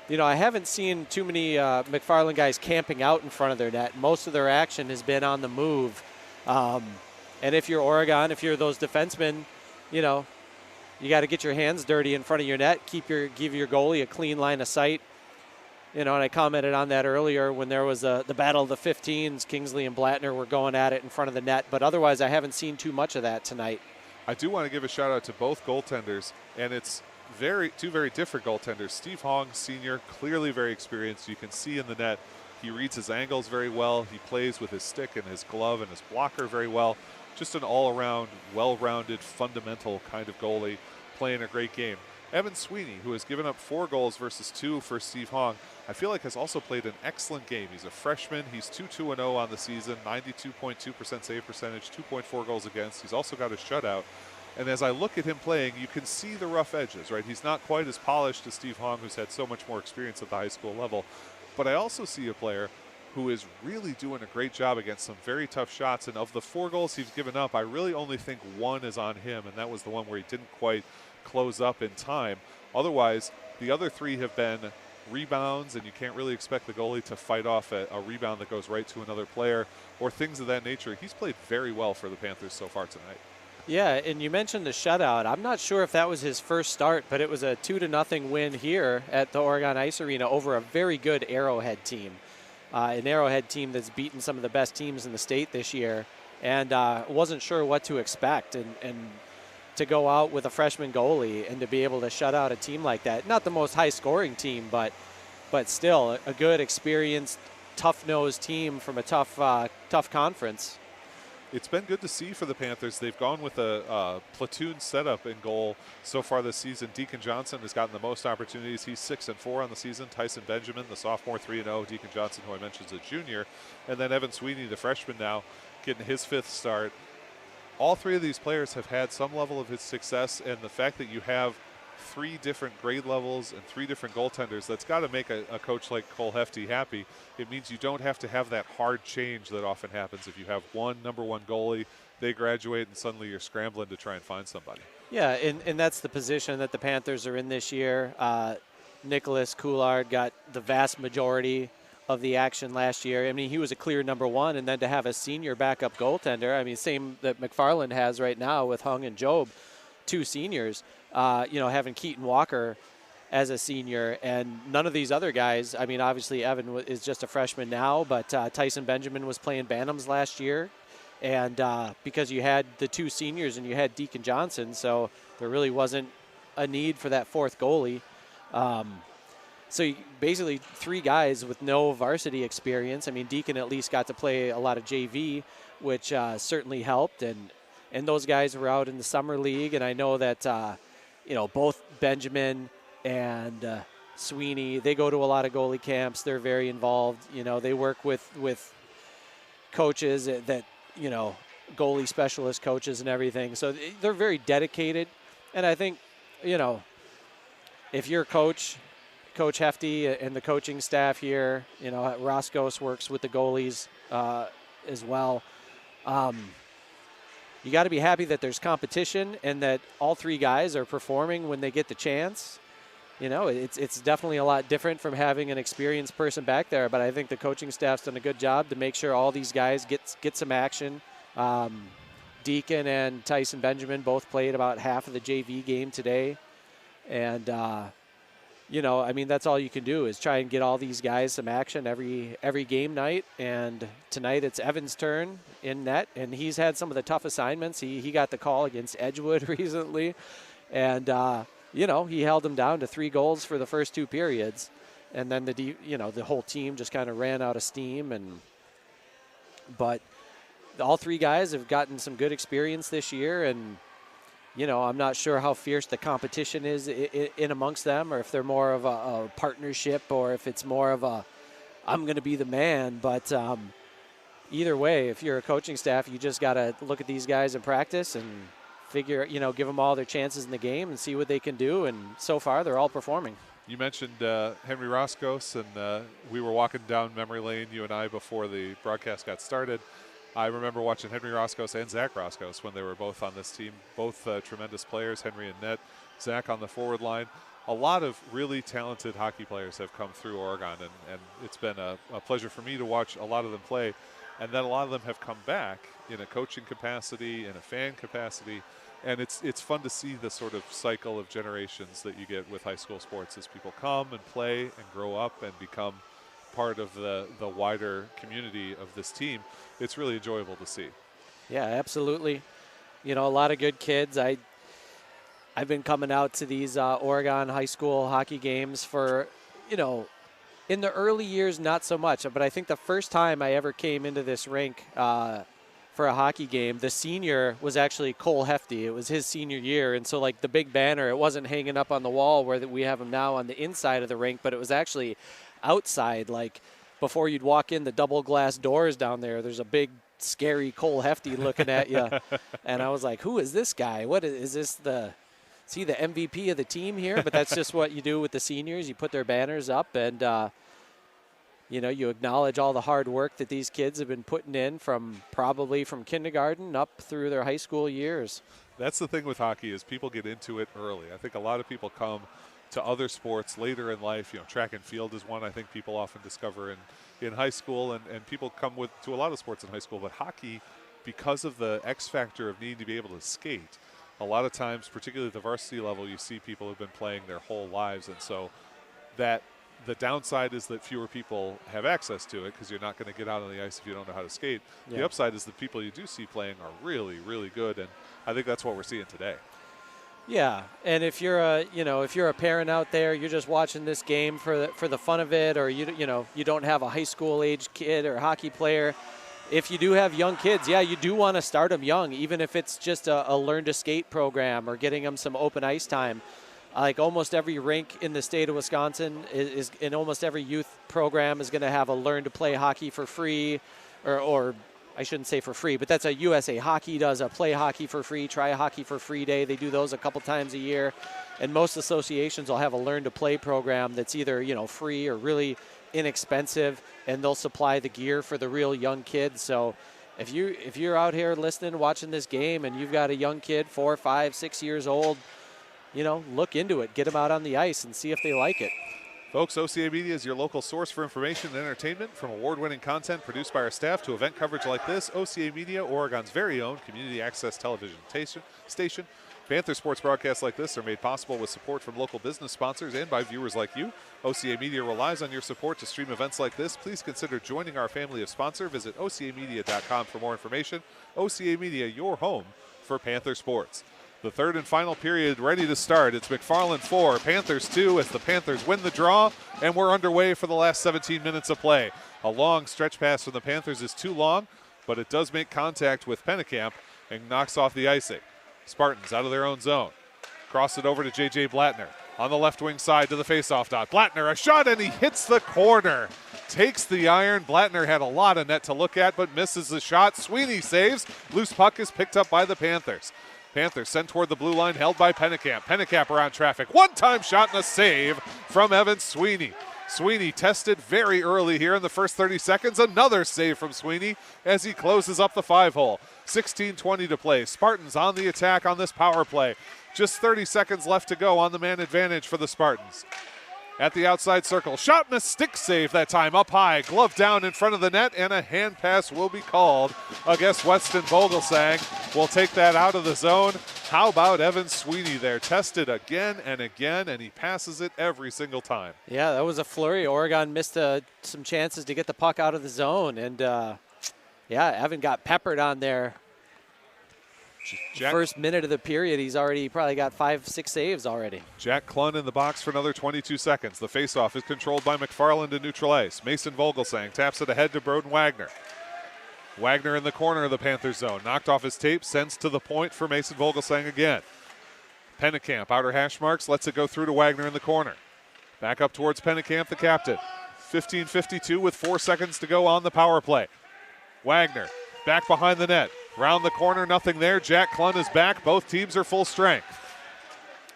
I haven't seen too many McFarland guys camping out in front of their net. Most of their action has been on the move. And if you're Oregon, if you're those defensemen, you got to get your hands dirty in front of your net, give your goalie a clean line of sight. And I commented on that earlier when there was the battle of the 15s. Kingsley and Blattner were going at it in front of the net. But otherwise, I haven't seen too much of that tonight. I do want to give a shout out to both goaltenders, and it's two very different goaltenders. Steve Hong, senior, clearly very experienced. You can see in the net, he reads his angles very well. He plays with his stick and his glove and his blocker very well. Just an all-around, well-rounded, fundamental kind of goalie playing a great game. Evan Sweeney, who has given up 4 goals versus 2 for Steve Hong, I feel like has also played an excellent game. He's a freshman. He's 2-2-0 on the season, 92.2% save percentage, 2.4 goals against. He's also got a shutout. And as I look at him playing, you can see the rough edges, right? He's not quite as polished as Steve Hong, who's had so much more experience at the high school level. But I also see a player who is really doing a great job against some very tough shots. And of the 4 goals he's given up, I really only think 1 is on him, and that was the one where he didn't quite close up in time. Otherwise, the other 3 have been rebounds, and you can't really expect the goalie to fight off a rebound that goes right to another player or things of that nature. He's played very well for the Panthers so far tonight. Yeah, and you mentioned the shutout. I'm not sure if that was his first start, but it was a 2-0 win here at the Oregon Ice Arena over a very good Arrowhead team. An Arrowhead team that's beaten some of the best teams in the state this year, and wasn't sure what to expect. And to go out with a freshman goalie and to be able to shut out a team like that. Not the most high-scoring team, but still a good, experienced, tough-nosed team from a tough conference. It's been good to see for the Panthers. They've gone with a platoon setup in goal so far this season. Deacon Johnson has gotten the most opportunities. He's 6-4 on the season. Tyson Benjamin, the sophomore, 3-0. Deacon Johnson, who I mentioned, is a junior. And then Evan Sweeney, the freshman now, getting his 5th start. All 3 of these players have had some level of his success, and the fact that you have 3 different grade levels and 3 different goaltenders, that's got to make a coach like Cole Hefty happy. It means you don't have to have that hard change that often happens if you have one number 1 goalie, they graduate, and suddenly you're scrambling to try and find somebody. Yeah, and that's the position that the Panthers are in this year. Nicholas Coulard got the vast majority of the action last year. I mean, he was a clear number 1, and then to have a senior backup goaltender, I mean, same that McFarland has right now with Hung and Job, 2 seniors. Having Keaton Walker as a senior, and none of these other guys, I mean, obviously Evan is just a freshman now, but Tyson Benjamin was playing Bantams last year, and because you had the 2 seniors and you had Deacon Johnson, so there really wasn't a need for that 4th goalie. So basically 3 guys with no varsity experience. I mean, Deacon at least got to play a lot of JV, which certainly helped, and those guys were out in the summer league, and I know that both Benjamin and Sweeney, they go to a lot of goalie camps. They're very involved. They work with coaches that goalie specialist coaches and everything. So they're very dedicated, and I think if you're Coach Hefty and the coaching staff here, Roscos works with the goalies as well. You got to be happy that there's competition and that all 3 guys are performing when they get the chance. It's definitely a lot different from having an experienced person back there, but I think the coaching staff's done a good job to make sure all these guys get some action. Deacon and Tyson Benjamin both played about half of the JV game today, and that's all you can do is try and get all these guys some action every game night. And tonight it's Evan's turn in net, and he's had some of the tough assignments. He got the call against Edgewood recently, and he held them down to 3 goals for the first 2 periods, and then the whole team just kind of ran out of steam. But all 3 guys have gotten some good experience this year, and I'm not sure how fierce the competition is in amongst them, or if they're more of a partnership, or if it's more of a I'm going to be the man. But either way, if you're a coaching staff, you just got to look at these guys in practice and figure, give them all their chances in the game and see what they can do. And so far, they're all performing. You mentioned Henry Roscos, and we were walking down memory lane, you and I, before the broadcast got started. I remember watching Henry Roscos and Zach Roscos when they were both on this team, both tremendous players, Henry in net, Zach on the forward line. A lot of really talented hockey players have come through Oregon, and it's been a pleasure for me to watch a lot of them play. And then a lot of them have come back in a coaching capacity, in a fan capacity, and it's fun to see the sort of cycle of generations that you get with high school sports as people come and play and grow up and become part of the wider community of this team. It's really enjoyable to see. Yeah, absolutely. A lot of good kids. I've been coming out to these Oregon high school hockey games for, in the early years, not so much. But I think the first time I ever came into this rink for a hockey game, the senior was actually Cole Hefty. It was his senior year. And so, like, the big banner, it wasn't hanging up on the wall where we have him now on the inside of the rink, but it was actually outside, like before you'd walk in the double glass doors down there, there's a big scary Cole Hefty looking at you. And I was like, who is this guy? What is this? Is he the MVP of the team here? But that's just what you do with the seniors. You put their banners up, and you acknowledge all the hard work that these kids have been putting in probably from kindergarten up through their high school years. That's the thing with hockey, is people get into it early. I think a lot of people come to other sports later in life. Track and field is one I think people often discover in high school, and people come to a lot of sports in high school. But hockey, because of the X factor of needing to be able to skate, a lot of times, particularly at the varsity level, you see people who've been playing their whole lives, and so that the downside is that fewer people have access to it because you're not going to get out on the ice if you don't know how to skate. Yeah. The upside is the people you do see playing are really, really good, and I think that's what we're seeing today. Yeah, and if you're a parent out there, you're just watching this game for the fun of it, or you don't have a high school age kid or hockey player. If you do have young kids, yeah, you do want to start them young, even if it's just a learn to skate program or getting them some open ice time. Like almost every rink in the state of Wisconsin is in almost every youth program is going to have a learn to play hockey for free, or I shouldn't say for free, but that's a USA Hockey does a play hockey for free, try hockey for free day. They do those a couple times a year. And most associations will have a learn to play program that's either, free or really inexpensive, and they'll supply the gear for the real young kids. So if you're out here listening, watching this game, and you've got a young kid, 4, 5, 6 years old, look into it, get them out on the ice and see if they like it. Folks, OCA Media is your local source for information and entertainment. From award-winning content produced by our staff to event coverage like this, OCA Media, Oregon's very own community access television station. Panther sports broadcasts like this are made possible with support from local business sponsors and by viewers like you. OCA Media relies on your support to stream events like this. Please consider joining our family of sponsor. Visit ocamedia.com for more information. OCA Media, your home for Panther sports. The third and final period ready to start. It's McFarland 4, Panthers 2 as the Panthers win the draw, and we're underway for the last 17 minutes of play. A long stretch pass from the Panthers is too long, but it does make contact with Pennekamp and knocks off the icing. Spartans out of their own zone. Cross it over to J.J. Blattner. On the left wing side to the faceoff dot. Blattner, a shot, and he hits the corner. Takes the iron. Blattner had a lot of net to look at, but misses the shot. Sweeney saves. Loose puck is picked up by the Panthers. Panthers sent toward the blue line, held by Pennekamp. Pennekamp around traffic. One-time shot and a save from Evan Sweeney. Sweeney tested very early here in the first 30 seconds. Another save from Sweeney as he closes up the 5-hole. 16:20 to play. Spartans on the attack on this power play. Just 30 seconds left to go on the man advantage for the Spartans. At the outside circle, shot and a stick save that time up high. Glove down in front of the net, and a hand pass will be called against Weston Vogelsang. We'll take that out of the zone. How about Evan Sweeney there? Tested again and again, and he passes it every single time. Yeah, that was a flurry. Oregon missed some chances to get the puck out of the zone, and Evan got peppered on there. First minute of the period, he's already probably got 5-6 saves already. Jack Klun in the box for another 22 seconds. The faceoff is controlled by McFarland in neutral ice. Mason Vogelsang taps it ahead to Broden Wagner. Wagner in the corner of the Panthers zone. Knocked off his tape, sends to the point for Mason Vogelsang again. Pennekamp, outer hash marks, lets it go through to Wagner in the corner. Back up towards Pennekamp, the captain. 15:52 with 4 seconds to go on the power play. Wagner back behind the net. Round the corner, nothing there. Jack Klun is back. Both teams are full strength.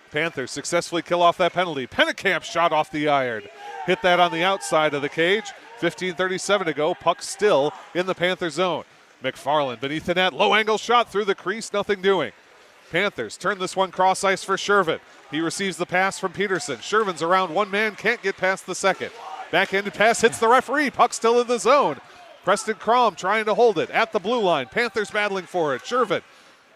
Panthers successfully kill off that penalty. Pennekamp shot off the iron. Hit that on the outside of the cage. 15:37 to go. Puck still in the Panther zone. McFarland beneath the net. Low angle shot through the crease. Nothing doing. Panthers turn this one cross ice for Shervin. He receives the pass from Peterson. Shervin's around one man. Can't get past the second. Backhanded pass hits the referee. Puck still in the zone. Preston Crom trying to hold it at the blue line. Panthers battling for it. Shervin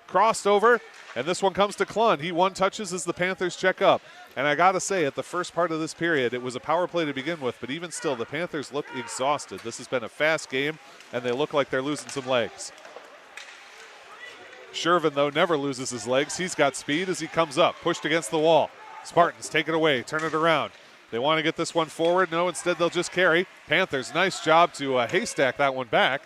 crossed over, and this one comes to Klun. He one touches as the Panthers check up. And I got to say, at the first part of this period, it was a power play to begin with, but even still, the Panthers look exhausted. This has been a fast game, and they look like they're losing some legs. Shervin, though, never loses his legs. He's got speed as he comes up, pushed against the wall. Spartans take it away, turn it around. They want to get this one forward. No, instead they'll just carry. Panthers, nice job to haystack that one back.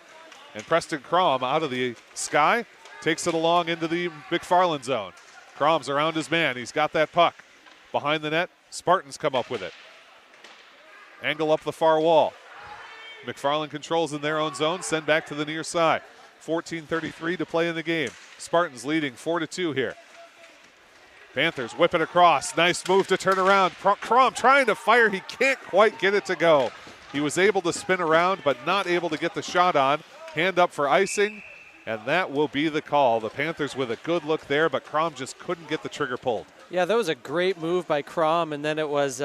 And Preston Crom out of the sky takes it along into the McFarland zone. Crom's around his man. He's got that puck. Behind the net, Spartans come up with it. Angle up the far wall. McFarland controls in their own zone. Send back to the near side. 14:33 to play in the game. Spartans leading 4-2 here. Panthers whip it across. Nice move to turn around. Crom trying to fire. He can't quite get it to go. He was able to spin around, but not able to get the shot on. Hand up for icing, and that will be the call. The Panthers with a good look there, but Crom just couldn't get the trigger pulled. Yeah, that was a great move by Crom, and then it was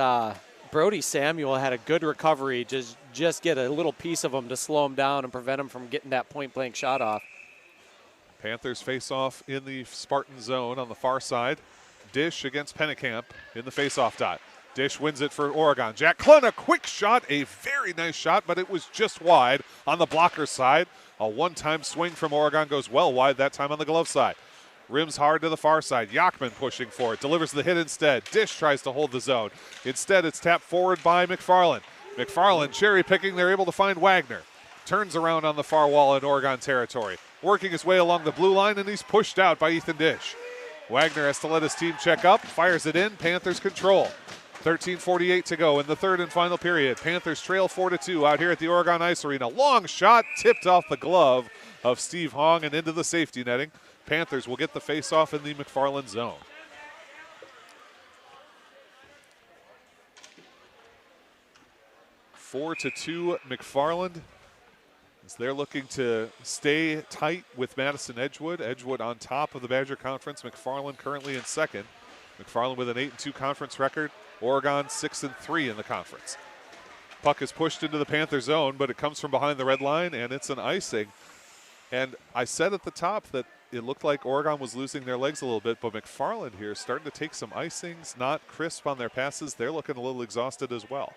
Brody Samuel had a good recovery. Just get a little piece of him to slow him down and prevent him from getting that point-blank shot off. Panthers face off in the Spartan zone on the far side. Dish against Pennekamp in the face-off dot. Dish wins it for Oregon. Jack Klun, a quick shot, a very nice shot, but it was just wide on the blocker side. A one-time swing from Oregon goes well wide that time on the glove side. Rims hard to the far side. Yachman pushing for it. Delivers the hit instead. Dish tries to hold the zone. Instead, it's tapped forward by McFarland. McFarland cherry picking. They're able to find Wagner. Turns around on the far wall in Oregon territory. Working his way along the blue line, and he's pushed out by Ethan Dish. Wagner has to let his team check up. Fires it in. Panthers control. 13:48 to go in the third and final period. Panthers trail 4-2 out here at the Oregon Ice Arena. Long shot tipped off the glove of Steve Hong and into the safety netting. Panthers will get the face-off in the McFarland zone. Four to 2 McFarland. As they're looking to stay tight with Madison Edgewood. Edgewood on top of the Badger Conference. McFarland currently in second. McFarland with an 8-2 conference record. Oregon 6-3 in the conference. Puck is pushed into the Panther zone, but it comes from behind the red line, and it's an icing. And I said at the top that it looked like Oregon was losing their legs a little bit, but McFarland here is starting to take some icings, not crisp on their passes. They're looking a little exhausted as well.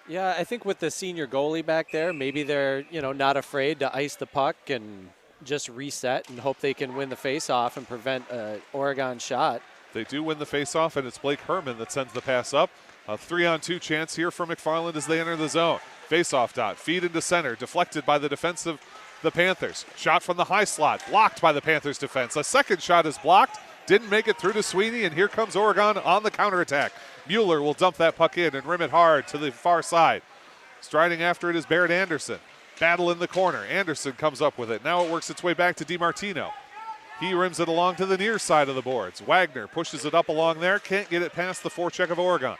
Yeah, I think with the senior goalie back there, maybe they're, not afraid to ice the puck and just reset and hope they can win the face-off and prevent an Oregon shot. They do win the faceoff, and it's Blake Herman that sends the pass up. A 3-on-2 chance here for McFarland as they enter the zone. Faceoff dot, feed into center, deflected by the defense of the Panthers. Shot from the high slot, blocked by the Panthers defense. A second shot is blocked, didn't make it through to Sweeney, and here comes Oregon on the counterattack. Mueller will dump that puck in and rim it hard to the far side. Striding after it is Barrett Anderson. Battle in the corner. Anderson comes up with it. Now it works its way back to DiMartino. He rims it along to the near side of the boards. Wagner pushes it up along there. Can't get it past the forecheck of Oregon.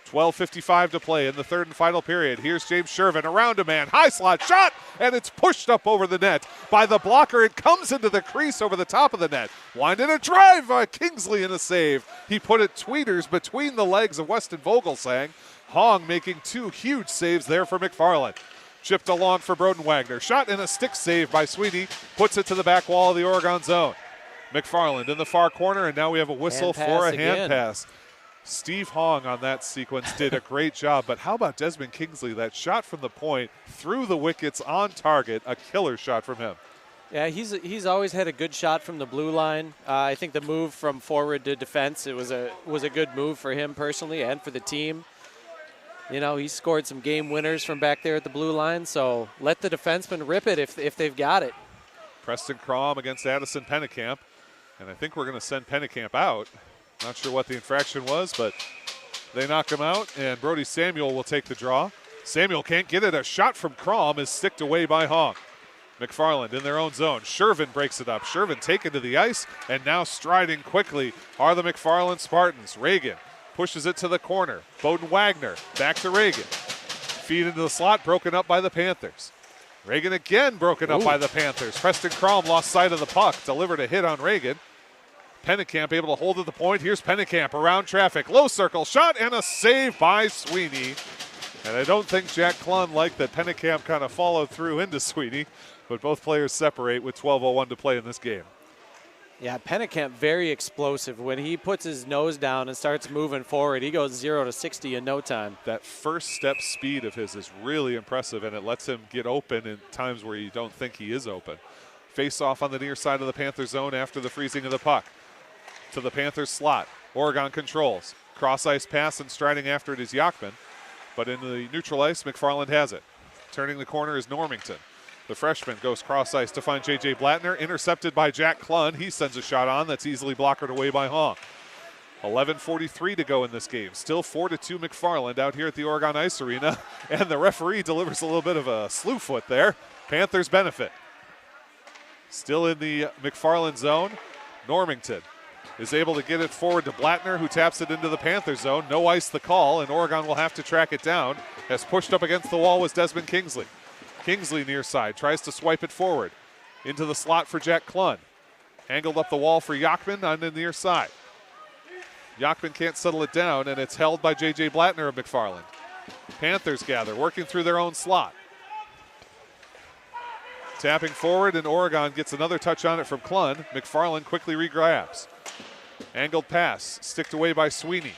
12:55 to play in the third and final period. Here's James Shervin around a man. High slot shot, and it's pushed up over the net by the blocker. It comes into the crease over the top of the net. Winded a drive by Kingsley in a save. He put it tweeters between the legs of Weston Vogelsang. Hong making two huge saves there for McFarland. Chipped along for Broden Wagner. Shot in a stick save by Sweeney. Puts it to the back wall of the Oregon zone. McFarland in the far corner, and now we have a whistle for a hand pass. Steve Hong on that sequence did a great job, but how about Desmond Kingsley? That shot from the point, through the wickets, on target, a killer shot from him. Yeah, he's always had a good shot from the blue line. I think the move from forward to defense, it was a good move for him personally and for the team. He scored some game winners from back there at the blue line, so let the defensemen rip it if they've got it. Preston Crom against Addison Pennekamp, and I think we're going to send Pennekamp out. Not sure what the infraction was, but they knock him out, and Brody Samuel will take the draw. Samuel can't get it. A shot from Crom is sticked away by Hong. McFarland in their own zone. Shervin breaks it up. Shervin taken to the ice, and now striding quickly are the McFarland Spartans. Reagan pushes it to the corner. Bowden Wagner back to Reagan. Feed into the slot, broken up by the Panthers. Reagan again broken up by the Panthers. Preston Crom lost sight of the puck, delivered a hit on Reagan. Pennekamp able to hold at the point. Here's Pennekamp around traffic. Low circle shot and a save by Sweeney. And I don't think Jack Klun liked that Pennekamp kind of followed through into Sweeney, but both players separate with 12:01 to play in this game. Yeah, Pennekamp very explosive. When he puts his nose down and starts moving forward, he goes 0 to 60 in no time. That first step speed of his is really impressive, and it lets him get open in times where you don't think he is open. Face off on the near side of the Panther zone after the freezing of the puck. To the Panthers slot. Oregon controls. Cross ice pass, and striding after it is Yachman. But in the neutral ice, McFarland has it. Turning the corner is Normington. The freshman goes cross ice to find J.J. Blattner. Intercepted by Jack Klun. He sends a shot on that's easily blockered away by Hong. 11:43 to go in this game. Still 4-2 McFarland out here at the Oregon Ice Arena. And the referee delivers a little bit of a slew foot there. Panthers benefit. Still in the McFarland zone. Normington is able to get it forward to Blattner, who taps it into the Panther zone. No ice the call, and Oregon will have to track it down. As pushed up against the wall was Desmond Kingsley. Kingsley near side, tries to swipe it forward. Into the slot for Jack Klun. Angled up the wall for Yachman on the near side. Yachman can't settle it down, and it's held by J.J. Blattner of McFarland. Panthers gather, working through their own slot. Tapping forward, and Oregon gets another touch on it from Klun. McFarland quickly regrabs. Angled pass, sticked away by Sweeney.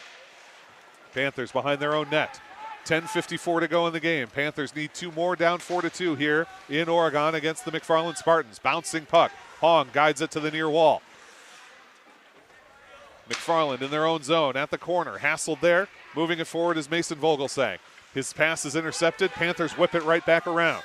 Panthers behind their own net. 10:54 to go in the game. Panthers need two more, down 4-2 here in Oregon against the McFarland Spartans. Bouncing puck. Hong guides it to the near wall. McFarland in their own zone at the corner. Hassled there. Moving it forward is Mason Vogelsang. His pass is intercepted. Panthers whip it right back around.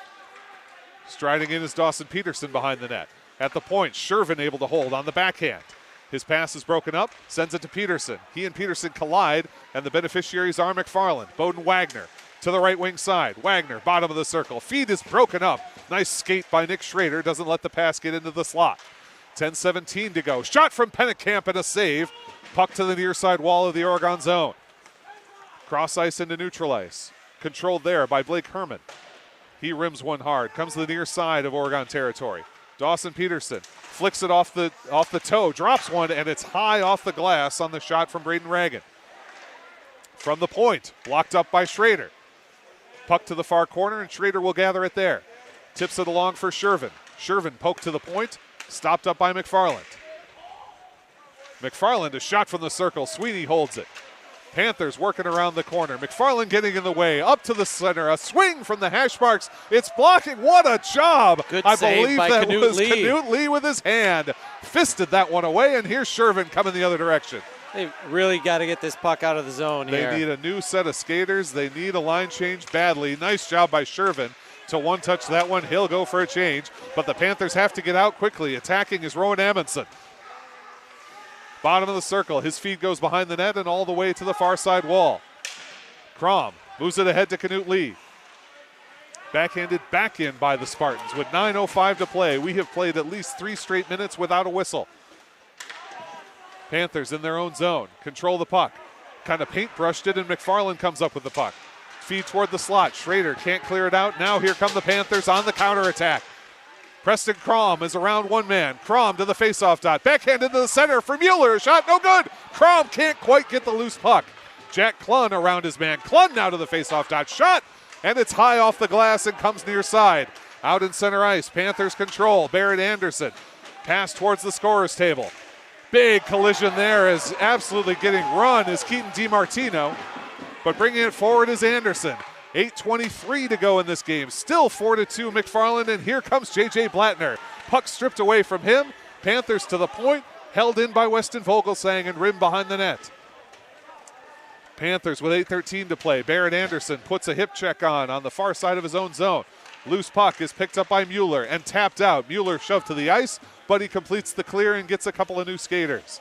Striding in is Dawson Peterson behind the net. At the point, Shervin able to hold on the backhand. His pass is broken up, sends it to Peterson. He and Peterson collide, and the beneficiaries are McFarland. Bowden Wagner to the right wing side. Wagner, bottom of the circle. Feed is broken up. Nice skate by Nick Schrader. Doesn't let the pass get into the slot. 10-17 to go. Shot from Pennekamp and a save. Puck to the near side wall of the Oregon zone. Cross ice into neutral ice. Controlled there by Blake Herman. He rims one hard. Comes to the near side of Oregon territory. Dawson Peterson flicks it off the toe. Drops one, and it's high off the glass on the shot from Braden Ragan. From the point. Blocked up by Schrader. Puck to the far corner, and Schrader will gather it there. Tips it along for Shervin. Shervin poked to the point. Stopped up by McFarland. McFarland, a shot from the circle. Sweeney holds it. Panthers working around the corner. McFarland getting in the way. Up to the center. A swing from the hash marks. It's blocking. What a job. Good I save believe by that Knut was Lee. Knut Lee with his hand. Fisted that one away, and here's Shervin coming the other direction. They really got to get this puck out of the zone here. They need a new set of skaters. They need a line change badly. Nice job by Shervin to one-touch that one. He'll go for a change, but the Panthers have to get out quickly. Attacking is Rowan Amundsen. Bottom of the circle. His feed goes behind the net and all the way to the far side wall. Crom moves it ahead to Knut Lee. Backhanded back in by the Spartans with 9:05 to play. We have played at least 3 straight minutes without a whistle. Panthers in their own zone. Control the puck. Kind of paintbrushed it, and McFarland comes up with the puck. Feed toward the slot. Schrader can't clear it out. Now here come the Panthers on the counterattack. Preston Crom is around one man. Crom to the faceoff dot. Backhanded to the center for Mueller. Shot no good. Crom can't quite get the loose puck. Jack Klun around his man. Klun now to the faceoff dot. Shot, and it's high off the glass and comes near side. Out in center ice. Panthers control. Barrett Anderson. Pass towards the scorer's table. Big collision there is absolutely getting run is Keaton DiMartino. But bringing it forward is Anderson. 8:23 to go in this game. Still 4-2 McFarland, and here comes J.J. Blattner. Puck stripped away from him. Panthers to the point. Held in by Weston Vogelsang and rimmed behind the net. Panthers with 8:13 to play. Barrett Anderson puts a hip check on the far side of his own zone. Loose puck is picked up by Mueller and tapped out. Mueller shoved to the ice, but he completes the clear and gets a couple of new skaters.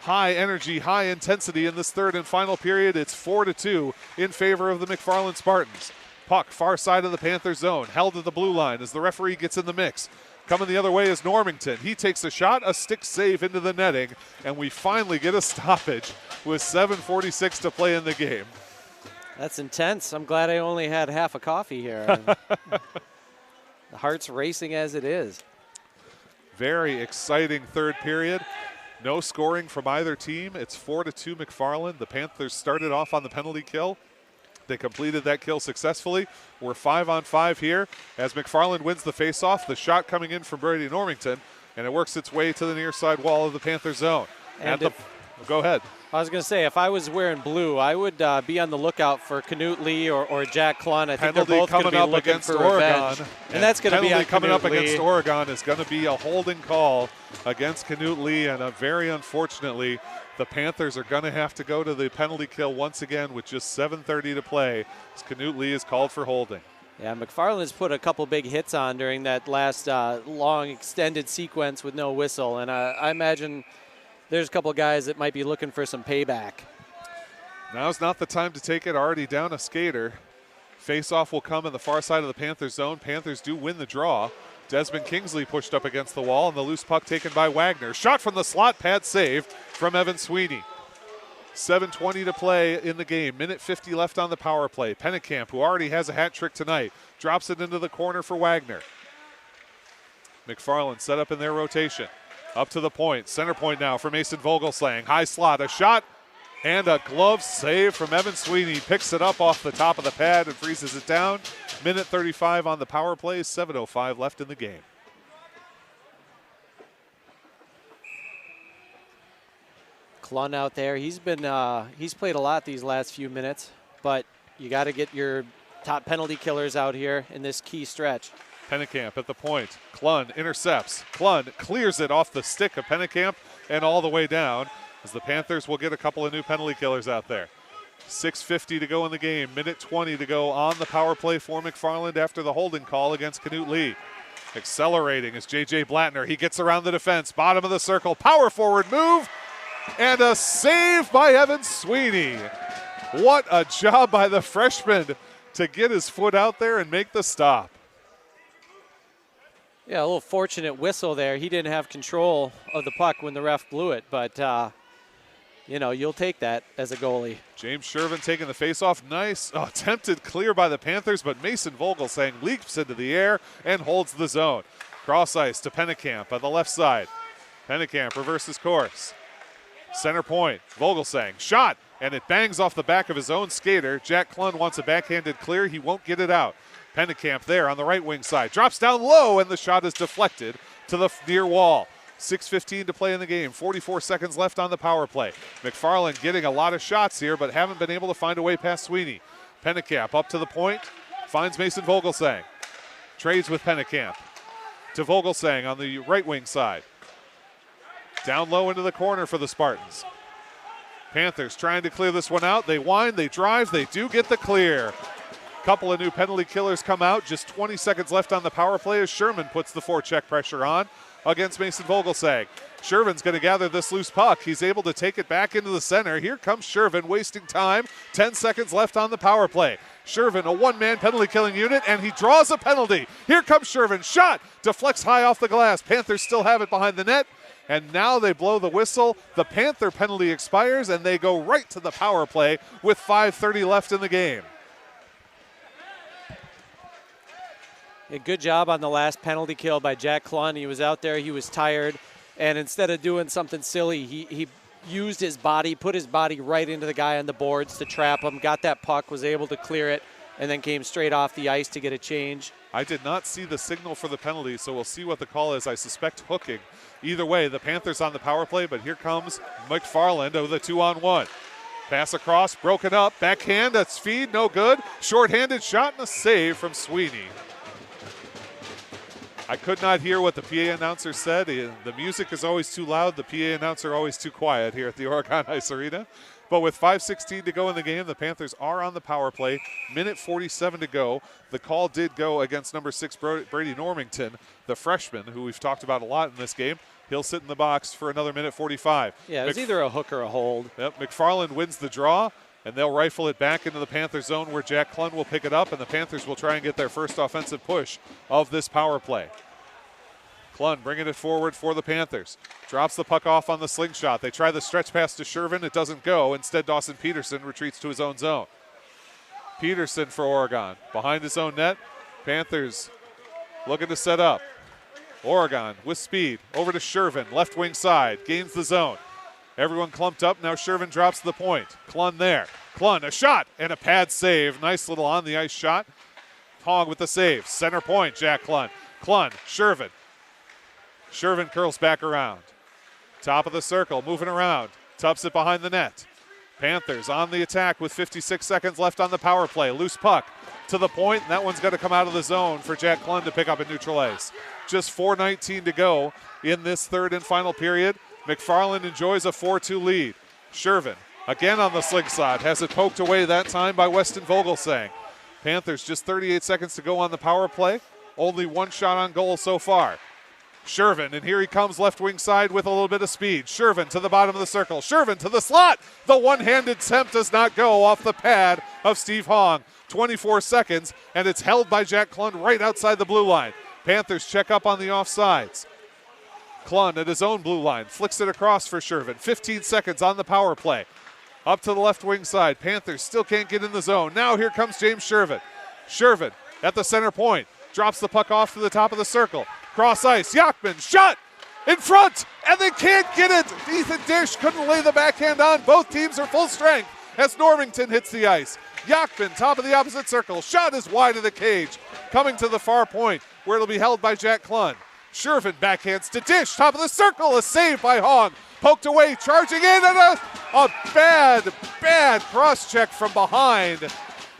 High energy, high intensity in this third and final period. It's 4-2 in favor of the McFarland Spartans. Puck far side of the Panthers zone, held at the blue line as the referee gets in the mix. Coming the other way is Normington. He takes a shot, a stick save into the netting, and we finally get a stoppage with 7:46 to play in the game. That's intense. I'm glad I only had half a coffee here. The heart's racing as it is. Very exciting third period. No scoring from either team. It's 4-2 McFarland. The Panthers started off on the penalty kill. They completed that kill successfully. We're 5-on-5 here as McFarland wins the faceoff. The shot coming in from Brady Normington, and it works its way to the near side wall of the Panthers zone. And Go ahead. I was going to say, if I was wearing blue, I would be on the lookout for Knut Lee or Jack Klun. I think they're both going to be coming up looking against for Oregon. revenge. And that's going to be on coming Knut up Lee. against Oregon is going to be a holding call against Knut Lee, and very unfortunately, the Panthers are going to have to go to the penalty kill once again with just 7:30 to play as Knut Lee is called for holding. Yeah, McFarland's put a couple big hits on during that last long extended sequence with no whistle, and I imagine there's a couple guys that might be looking for some payback. Now's not the time to take it. Already down a skater. Face-off will come in the far side of the Panthers zone. Panthers do win the draw. Desmond Kingsley pushed up against the wall, and the loose puck taken by Wagner. Shot from the slot, pad save from Evan Sweeney. 7:20 to play in the game. Minute 50 left on the power play. Pennekamp, who already has a hat trick tonight, drops it into the corner for Wagner. McFarland set up in their rotation. Up to the point. Center point now for Mason Vogelsang. High slot, a shot, and a glove save from Evan Sweeney. Picks it up off the top of the pad and freezes it down. Minute 35 on the power play. 7:05 left in the game. Klun out there. He's played a lot these last few minutes, but you got to get your top penalty killers out here in this key stretch. Pennekamp at the point. Klun intercepts. Klun clears it off the stick of Pennekamp and all the way down as the Panthers will get a couple of new penalty killers out there. 6:50 to go in the game. Minute 20 to go on the power play for McFarland after the holding call against Canute Lee. Accelerating is J.J. Blattner. He gets around the defense. Bottom of the circle. Power forward move. And a save by Evan Sweeney. What a job by the freshman to get his foot out there and make the stop. Yeah, a little fortunate whistle there. He didn't have control of the puck when the ref blew it, but, you know, you'll take that as a goalie. James Shervin taking the faceoff. Nice. Attempted clear by the Panthers, but Mason Vogelsang leaps into the air and holds the zone. Cross ice to Pennekamp on the left side. Pennekamp reverses course. Center point. Vogelsang. Shot. And it bangs off the back of his own skater. Jack Klun wants a backhanded clear. He won't get it out. Pennekamp there on the right wing side. Drops down low, and the shot is deflected to the near wall. 6:15 to play in the game. 44 seconds left on the power play. McFarland getting a lot of shots here, but haven't been able to find a way past Sweeney. Pennekamp up to the point. Finds Mason Vogelsang. Trades with Pennekamp. To Vogelsang on the right wing side. Down low into the corner for the Spartans. Panthers trying to clear this one out. They wind, they drive, they do get the clear. Couple of new penalty killers come out. Just 20 seconds left on the power play as Sherman puts the forecheck pressure on against Mason Vogelsang. Shervin's going to gather this loose puck. He's able to take it back into the center. Here comes Shervin wasting time. 10 seconds left on the power play. Shervin, a one-man penalty killing unit, and he draws a penalty. Here comes Shervin. Shot. Deflects high off the glass. Panthers still have it behind the net. And now they blow the whistle. The Panther penalty expires, and they go right to the power play with 5:30 left in the game. A good job on the last penalty kill by Jack Klun. He was out there, he was tired, and instead of doing something silly, he used his body, put his body right into the guy on the boards to trap him, got that puck, was able to clear it, and then came straight off the ice to get a change. I did not see the signal for the penalty, so we'll see what the call is. I suspect hooking. Either way, the Panthers on the power play, but here comes McFarland with a 2-on-1. Pass across, broken up, backhand, that's feed, no good. Short-handed shot and a save from Sweeney. I could not hear what the PA announcer said. The music is always too loud. The PA announcer always too quiet here at the Oregon Ice Arena. But with 5:16 to go in the game, the Panthers are on the power play. Minute 47 to go. The call did go against number 6, Brady Normington, the freshman, who we've talked about a lot in this game. He'll sit in the box for another minute 45. Yeah, it was either a hook or a hold. Yep, McFarland wins the draw, and they'll rifle it back into the Panther zone where Jack Klun will pick it up, and the Panthers will try and get their first offensive push of this power play. Klun bringing it forward for the Panthers. Drops the puck off on the slingshot. They try the stretch pass to Shervin. It doesn't go. Instead, Dawson Peterson retreats to his own zone. Peterson for Oregon. Behind his own net. Panthers looking to set up. Oregon with speed. Over to Shervin. Left wing side. Gains the zone. Everyone clumped up. Now Shervin drops the point. Klun there. Klun, a shot and a pad save. Nice little on the ice shot. Hong with the save. Center point, Jack Klun. Klun, Shervin. Shervin curls back around. Top of the circle, moving around. Tubs it behind the net. Panthers on the attack with 56 seconds left on the power play. Loose puck to the point, and that one's going to come out of the zone for Jack Klun to pick up at neutral ice. Just 4:19 to go in this third and final period. McFarland enjoys a 4-2 lead. Shervin again on the slingshot. Has it poked away that time by Weston Vogelsang. Panthers just 38 seconds to go on the power play. Only one shot on goal so far. Shervin, and here he comes left wing side with a little bit of speed. Shervin to the bottom of the circle. Shervin to the slot. The one-handed attempt does not go off the pad of Steve Hong. 24 seconds, and it's held by Jack Klun right outside the blue line. Panthers check up on the offsides. Klun at his own blue line. Flicks it across for Shervin. 15 seconds on the power play. Up to the left wing side. Panthers still can't get in the zone. Now here comes James Shervin. Shervin at the center point. Drops the puck off to the top of the circle. Cross ice, Yachman, shot in front, and they can't get it. Ethan Dish couldn't lay the backhand on. Both teams are full strength as Normington hits the ice. Yachman, top of the opposite circle, shot is wide of the cage, coming to the far point where it'll be held by Jack Klun. Shervin backhands to Dish, top of the circle, a save by Hong. Poked away, charging in, and a bad cross check from behind.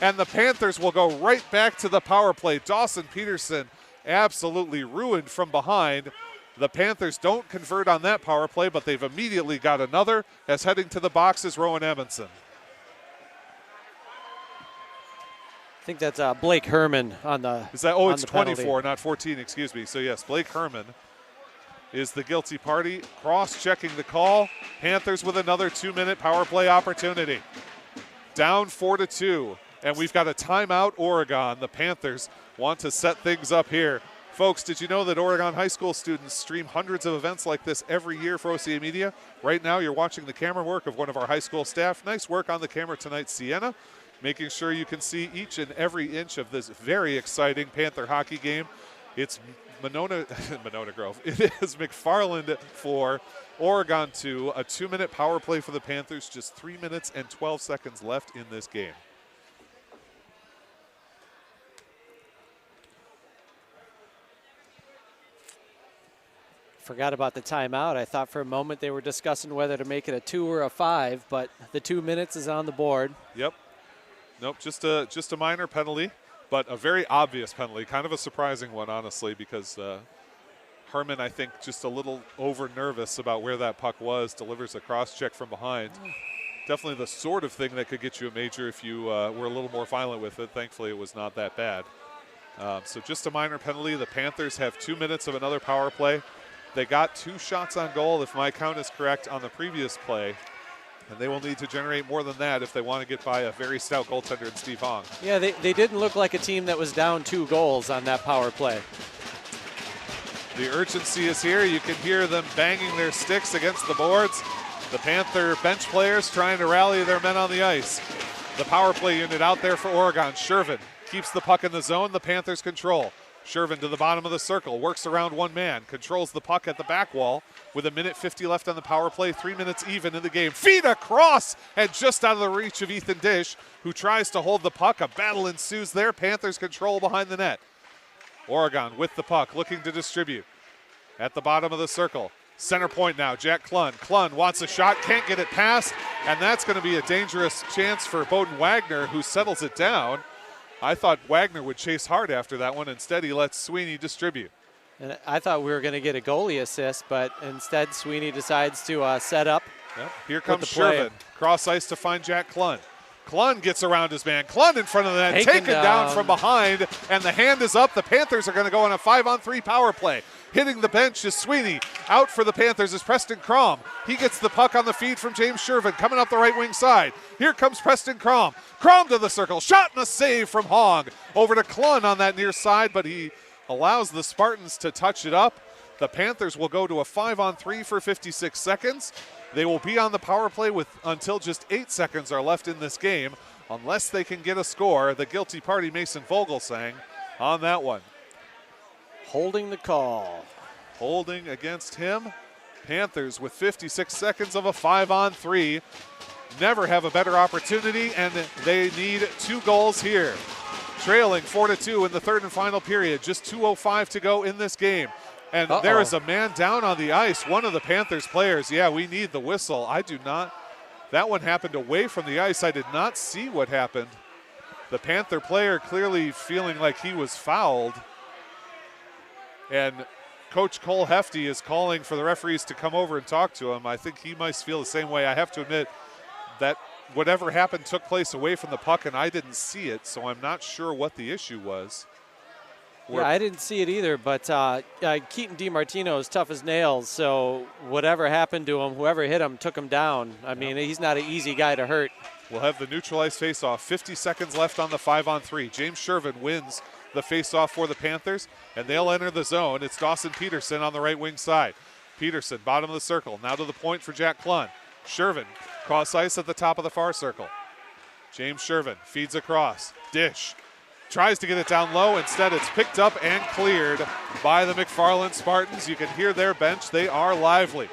And the Panthers will go right back to the power play. Dawson Peterson absolutely ruined from behind. The Panthers don't convert on that power play, but they've immediately got another as heading to the box is Rowan Edmondson. I think that's Blake Herman on the. Is that? Oh, on it's the 24, penalty. not 14. Excuse me. So yes, Blake Herman is the guilty party. Cross-checking the call. Panthers with another 2-minute power play opportunity. Down 4-2, and we've got a timeout. Oregon. The Panthers want to set things up here. Folks, did you know that Oregon high school students stream hundreds of events like this every year for OCA Media? Right now, you're watching the camera work of one of our high school staff. Nice work on the camera tonight, Sienna, making sure you can see each and every inch of this very exciting Panther hockey game. It's Monona Grove. It is McFarland for Oregon 2. A 2-minute power play for the Panthers. Just 3 minutes and 12 seconds left in this game. Forgot about the timeout. I thought for a moment they were discussing whether to make it a 2 or a 5, but the 2 minutes is on the board. Yep. Nope, just a minor penalty, but a very obvious penalty. Kind of a surprising one, honestly, because Herman, I think, just a little over-nervous about where that puck was, delivers a cross-check from behind. Definitely the sort of thing that could get you a major if you were a little more violent with it. Thankfully, it was not that bad. So just a minor penalty. The Panthers have 2 minutes of another power play. They got 2 shots on goal, if my count is correct, on the previous play. And they will need to generate more than that if they want to get by a very stout goaltender in Steve Hong. Yeah, they didn't look like a team that was down 2 goals on that power play. The urgency is here. You can hear them banging their sticks against the boards. The Panther bench players trying to rally their men on the ice. The power play unit out there for Oregon. Shervin keeps the puck in the zone. The Panthers control. Shervin to the bottom of the circle, works around one man, controls the puck at the back wall with 1:50 left on the power play, 3 minutes even in the game. Feed across and just out of the reach of Ethan Dish, who tries to hold the puck. A battle ensues there. Panthers control behind the net. Oregon with the puck, looking to distribute. At the bottom of the circle, center point now, Jack Klun. Klun wants a shot, can't get it past, and that's going to be a dangerous chance for Bowden Wagner, who settles it down. I thought Wagner would chase hard after that one. Instead, he lets Sweeney distribute. And I thought we were going to get a goalie assist, but instead Sweeney decides to set up. Yep. Here comes the play. Shervin. Cross ice to find Jack Klun. Klun gets around his man. Klun in front of the net, taken down from behind, and the hand is up. The Panthers are going to go on a 5-on-3 power play. Hitting the bench is Sweeney. Out for the Panthers is Preston Crom. He gets the puck on the feed from James Shervin, coming up the right wing side. Here comes Preston Crom. Crom to the circle. Shot and a save from Hong. Over to Klun on that near side, but he allows the Spartans to touch it up. The Panthers will go to a 5-on-3 for 56 seconds. They will be on the power play with until just 8 seconds are left in this game, unless they can get a score. The guilty party, Mason Vogelsang, on that one. Holding the call. Holding against him. Panthers with 56 seconds of a 5-on-3. Never have a better opportunity, and they need 2 goals here. Trailing 4-2 in the third and final period. Just 2:05 to go in this game. And there is a man down on the ice. One of the Panthers players. Yeah, we need the whistle. I do not. That one happened away from the ice. I did not see what happened. The Panther player clearly feeling like he was fouled. And Coach Cole Hefty is calling for the referees to come over and talk to him. I think he might feel the same way. I have to admit that whatever happened took place away from the puck, and I didn't see it, so I'm not sure what the issue was. Yeah, I didn't see it either, but Keaton DiMartino is tough as nails, so whatever happened to him, whoever hit him took him down. I mean, he's not an easy guy to hurt. We'll have the neutralized faceoff. 50 seconds left on the 5-on-3. James Shervin wins the faceoff for the Panthers, and they'll enter the zone. It's Dawson Peterson on the right wing side. Peterson, bottom of the circle. Now to the point for Jack Klun. Shervin, cross ice at the top of the far circle. James Shervin feeds across. Dish tries to get it down low. Instead, it's picked up and cleared by the McFarland Spartans. You can hear their bench. They are lively.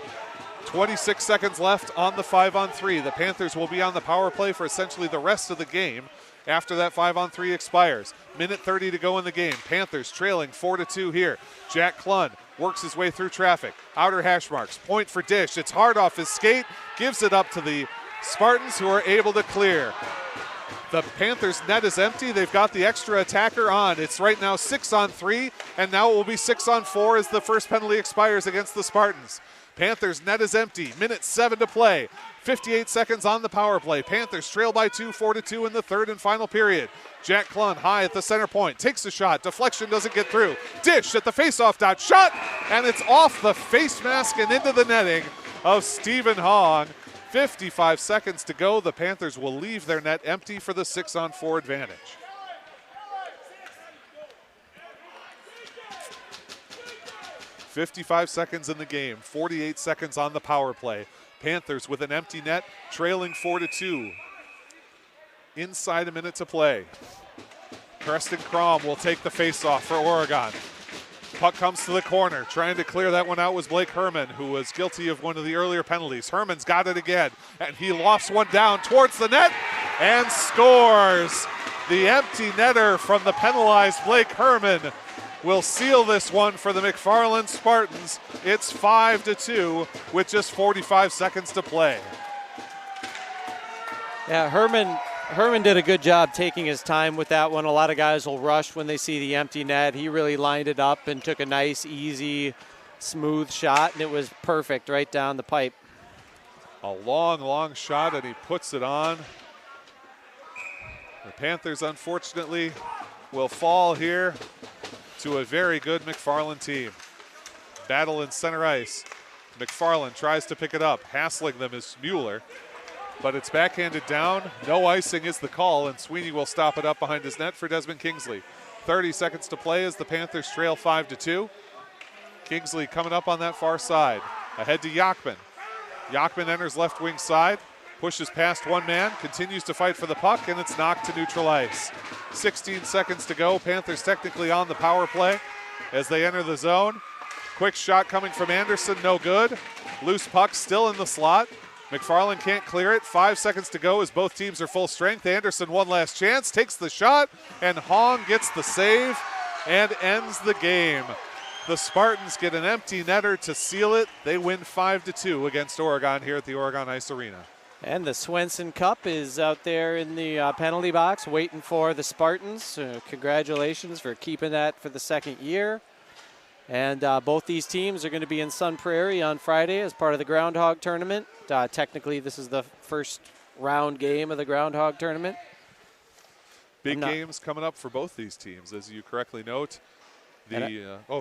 26 seconds left on the 5-on-3. The Panthers will be on the power play for essentially the rest of the game after that 5-on-3 expires. Minute 30 to go in the game. Panthers trailing 4-2 here. Jack Klun works his way through traffic. Outer hash marks. Point for Dish. It's hard off his skate. Gives it up to the Spartans, who are able to clear. The Panthers' net is empty. They've got the extra attacker on. It's right now 6-on-3, and now it will be 6-on-4 as the first penalty expires against the Spartans. Panthers' net is empty. Minute 7 to play. 58 seconds on the power play. Panthers trail by 2, 4-2 in the third and final period. Jack Klun high at the center point. Takes a shot. Deflection doesn't get through. Dish at the faceoff dot. Shot! And it's off the face mask and into the netting of Stephen Hong. 55 seconds to go. The Panthers will leave their net empty for the 6-on-4 advantage. .55 seconds in the game, 48 seconds on the power play. Panthers with an empty net, trailing 4-2. Inside a minute to play. Preston Crom will take the faceoff for Oregon. Puck comes to the corner. Trying to clear that one out was Blake Herman, who was guilty of one of the earlier penalties. Herman's got it again, and he lofts one down towards the net and scores. The empty netter from the penalized Blake Herman will seal this one for the McFarland Spartans. It's 5-2 with just 45 seconds to play. Yeah, Herman did a good job taking his time with that one. A lot of guys will rush when they see the empty net. He really lined it up and took a nice, easy, smooth shot, and it was perfect right down the pipe. A long, long shot, and he puts it on. The Panthers, unfortunately, will fall here to a very good McFarland team. Battle in center ice. McFarland tries to pick it up. Hassling them is Mueller, but it's backhanded down. No icing is the call, and Sweeney will stop it up behind his net for Desmond Kingsley. 30 seconds to play as the Panthers trail 5-2. Kingsley coming up on that far side. Ahead to Yachman. Yachman enters left wing side, pushes past one man, continues to fight for the puck, and it's knocked to neutral ice. 16 seconds to go. Panthers technically on the power play as they enter the zone. Quick shot coming from Anderson, no good. Loose puck still in the slot. McFarland can't clear it. 5 seconds to go as both teams are full strength. Anderson one last chance, takes the shot, and Hong gets the save and ends the game. The Spartans get an empty netter to seal it. They win 5-2 against Oregon here at the Oregon Ice Arena. And the Swenson Cup is out there in the penalty box waiting for the Spartans. Congratulations for keeping that for the second year. And both these teams are going to be in Sun Prairie on Friday as part of the Groundhog Tournament. Technically, this is the first round game of the Groundhog Tournament. Big games coming up for both these teams, as you correctly note.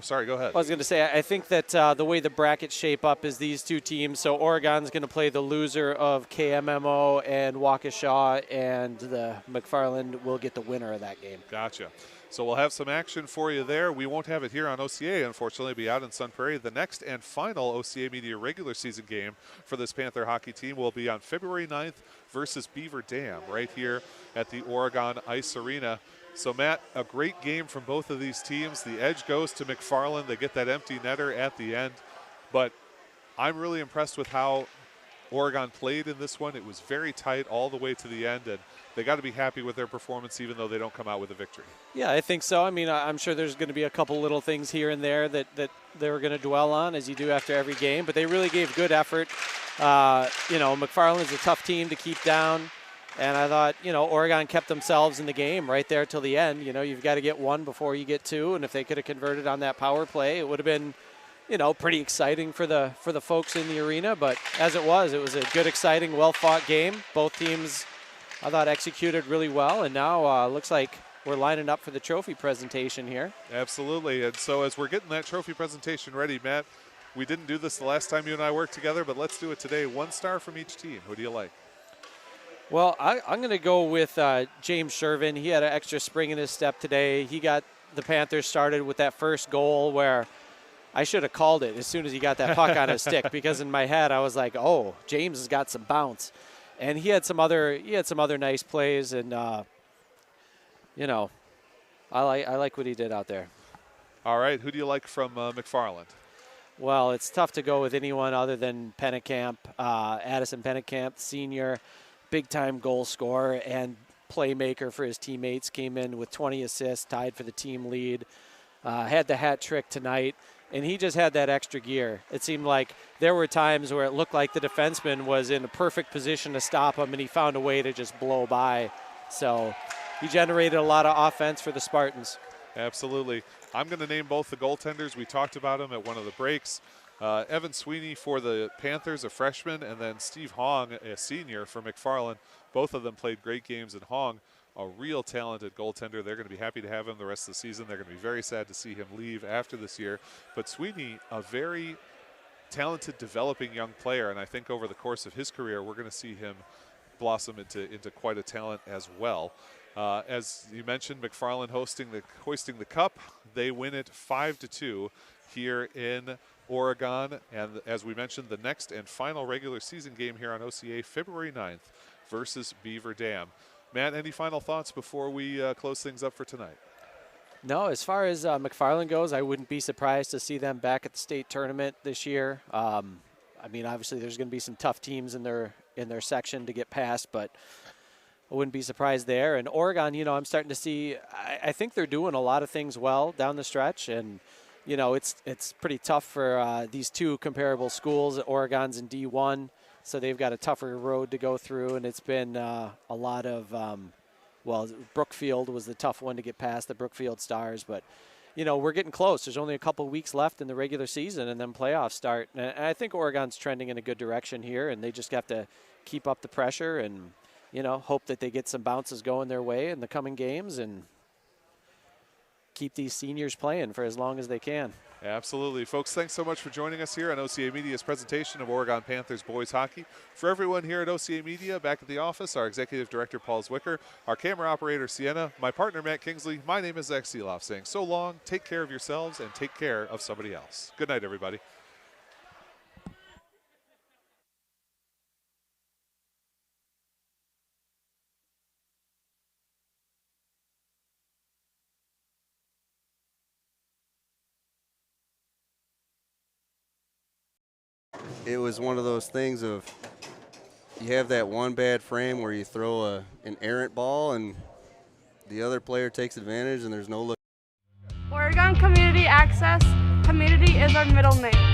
Sorry, go ahead. I was going to say, I think that the way the brackets shape up is these two teams. So Oregon's going to play the loser of KMMO and Waukesha, and the McFarland will get the winner of that game. Gotcha. So we'll have some action for you there. We won't have it here on OCA, unfortunately. It'll be out in Sun Prairie. The next and final OCA Media regular season game for this Panther hockey team will be on February 9th versus Beaver Dam right here at the Oregon Ice Arena. So, Matt, a great game from both of these teams. The edge goes to McFarland. They get that empty netter at the end. But I'm really impressed with how Oregon played in this one. It was very tight all the way to the end, and they got to be happy with their performance even though they don't come out with a victory. Yeah, I think so. I mean, I'm sure there's going to be a couple little things here and there that they're going to dwell on, as you do after every game. But they really gave good effort. McFarland's a tough team to keep down. And I thought, Oregon kept themselves in the game right there till the end. You've got to get one before you get two. And if they could have converted on that power play, it would have been, pretty exciting for the folks in the arena. But as it was a good, exciting, well-fought game. Both teams, I thought, executed really well. And now looks like we're lining up for the trophy presentation here. Absolutely. And so as we're getting that trophy presentation ready, Matt, we didn't do this the last time you and I worked together, but let's do it today. 1 star from each team. Who do you like? Well, I'm going to go with James Shervin. He had an extra spring in his step today. He got the Panthers started with that first goal where I should have called it as soon as he got that puck on his stick, because in my head I was like, oh, James has got some bounce. And he had some other nice plays, and I like what he did out there. All right, who do you like from McFarland? Well, it's tough to go with anyone other than Pennekamp, Addison Pennekamp, senior. Big-time goal scorer and playmaker for his teammates. Came in with 20 assists, tied for the team lead. Had the hat trick tonight, and he just had that extra gear. It seemed like there were times where it looked like the defenseman was in a perfect position to stop him, and he found a way to just blow by So he generated a lot of offense for the Spartans. Absolutely. I'm going to name both the goaltenders. We talked about them at one of the breaks. Evan Sweeney for the Panthers, a freshman, and then Steve Hong, a senior for McFarland. Both of them played great games, and Hong, a real talented goaltender. They're going to be happy to have him the rest of the season. They're going to be very sad to see him leave after this year. But Sweeney, a very talented, developing young player, and I think over the course of his career, we're going to see him blossom into quite a talent as well. As you mentioned, McFarland hoisting the cup. They win it 5-2 here in Oregon. And as we mentioned, the next and final regular season game here on OCA, February 9th versus Beaver Dam. Matt, any final thoughts before we close things up for tonight? No, as far as McFarland goes, I wouldn't be surprised to see them back at the state tournament this year. I mean, obviously there's going to be some tough teams in their section to get past, but I wouldn't be surprised there. And Oregon, you know, I'm starting to see, I think they're doing a lot of things well down the stretch. And, you know, it's pretty tough for these two comparable schools. Oregon's in D1, so they've got a tougher road to go through. And it's been a lot of, well, Brookfield was the tough one to get past, the Brookfield Stars. But, you know, we're getting close. There's only a couple weeks left in the regular season, and then playoffs start. And I think Oregon's trending in a good direction here, and they just have to keep up the pressure and, you know, hope that they get some bounces going their way in the coming games and keep these seniors playing for as long as they can. Absolutely. Folks, thanks so much for joining us here on OCA Media's presentation of Oregon Panthers boys hockey. For everyone here at OCA Media, back at the office, our executive director, Paul Zwicker, our camera operator, Sienna, my partner, Matt Kingsley, my name is Zach Seeloff, saying so long, take care of yourselves, and take care of somebody else. Good night, everybody. It was one of those things of you have that one bad frame where you throw an errant ball and the other player takes advantage and there's no look. Oregon Community Access. Community is our middle name.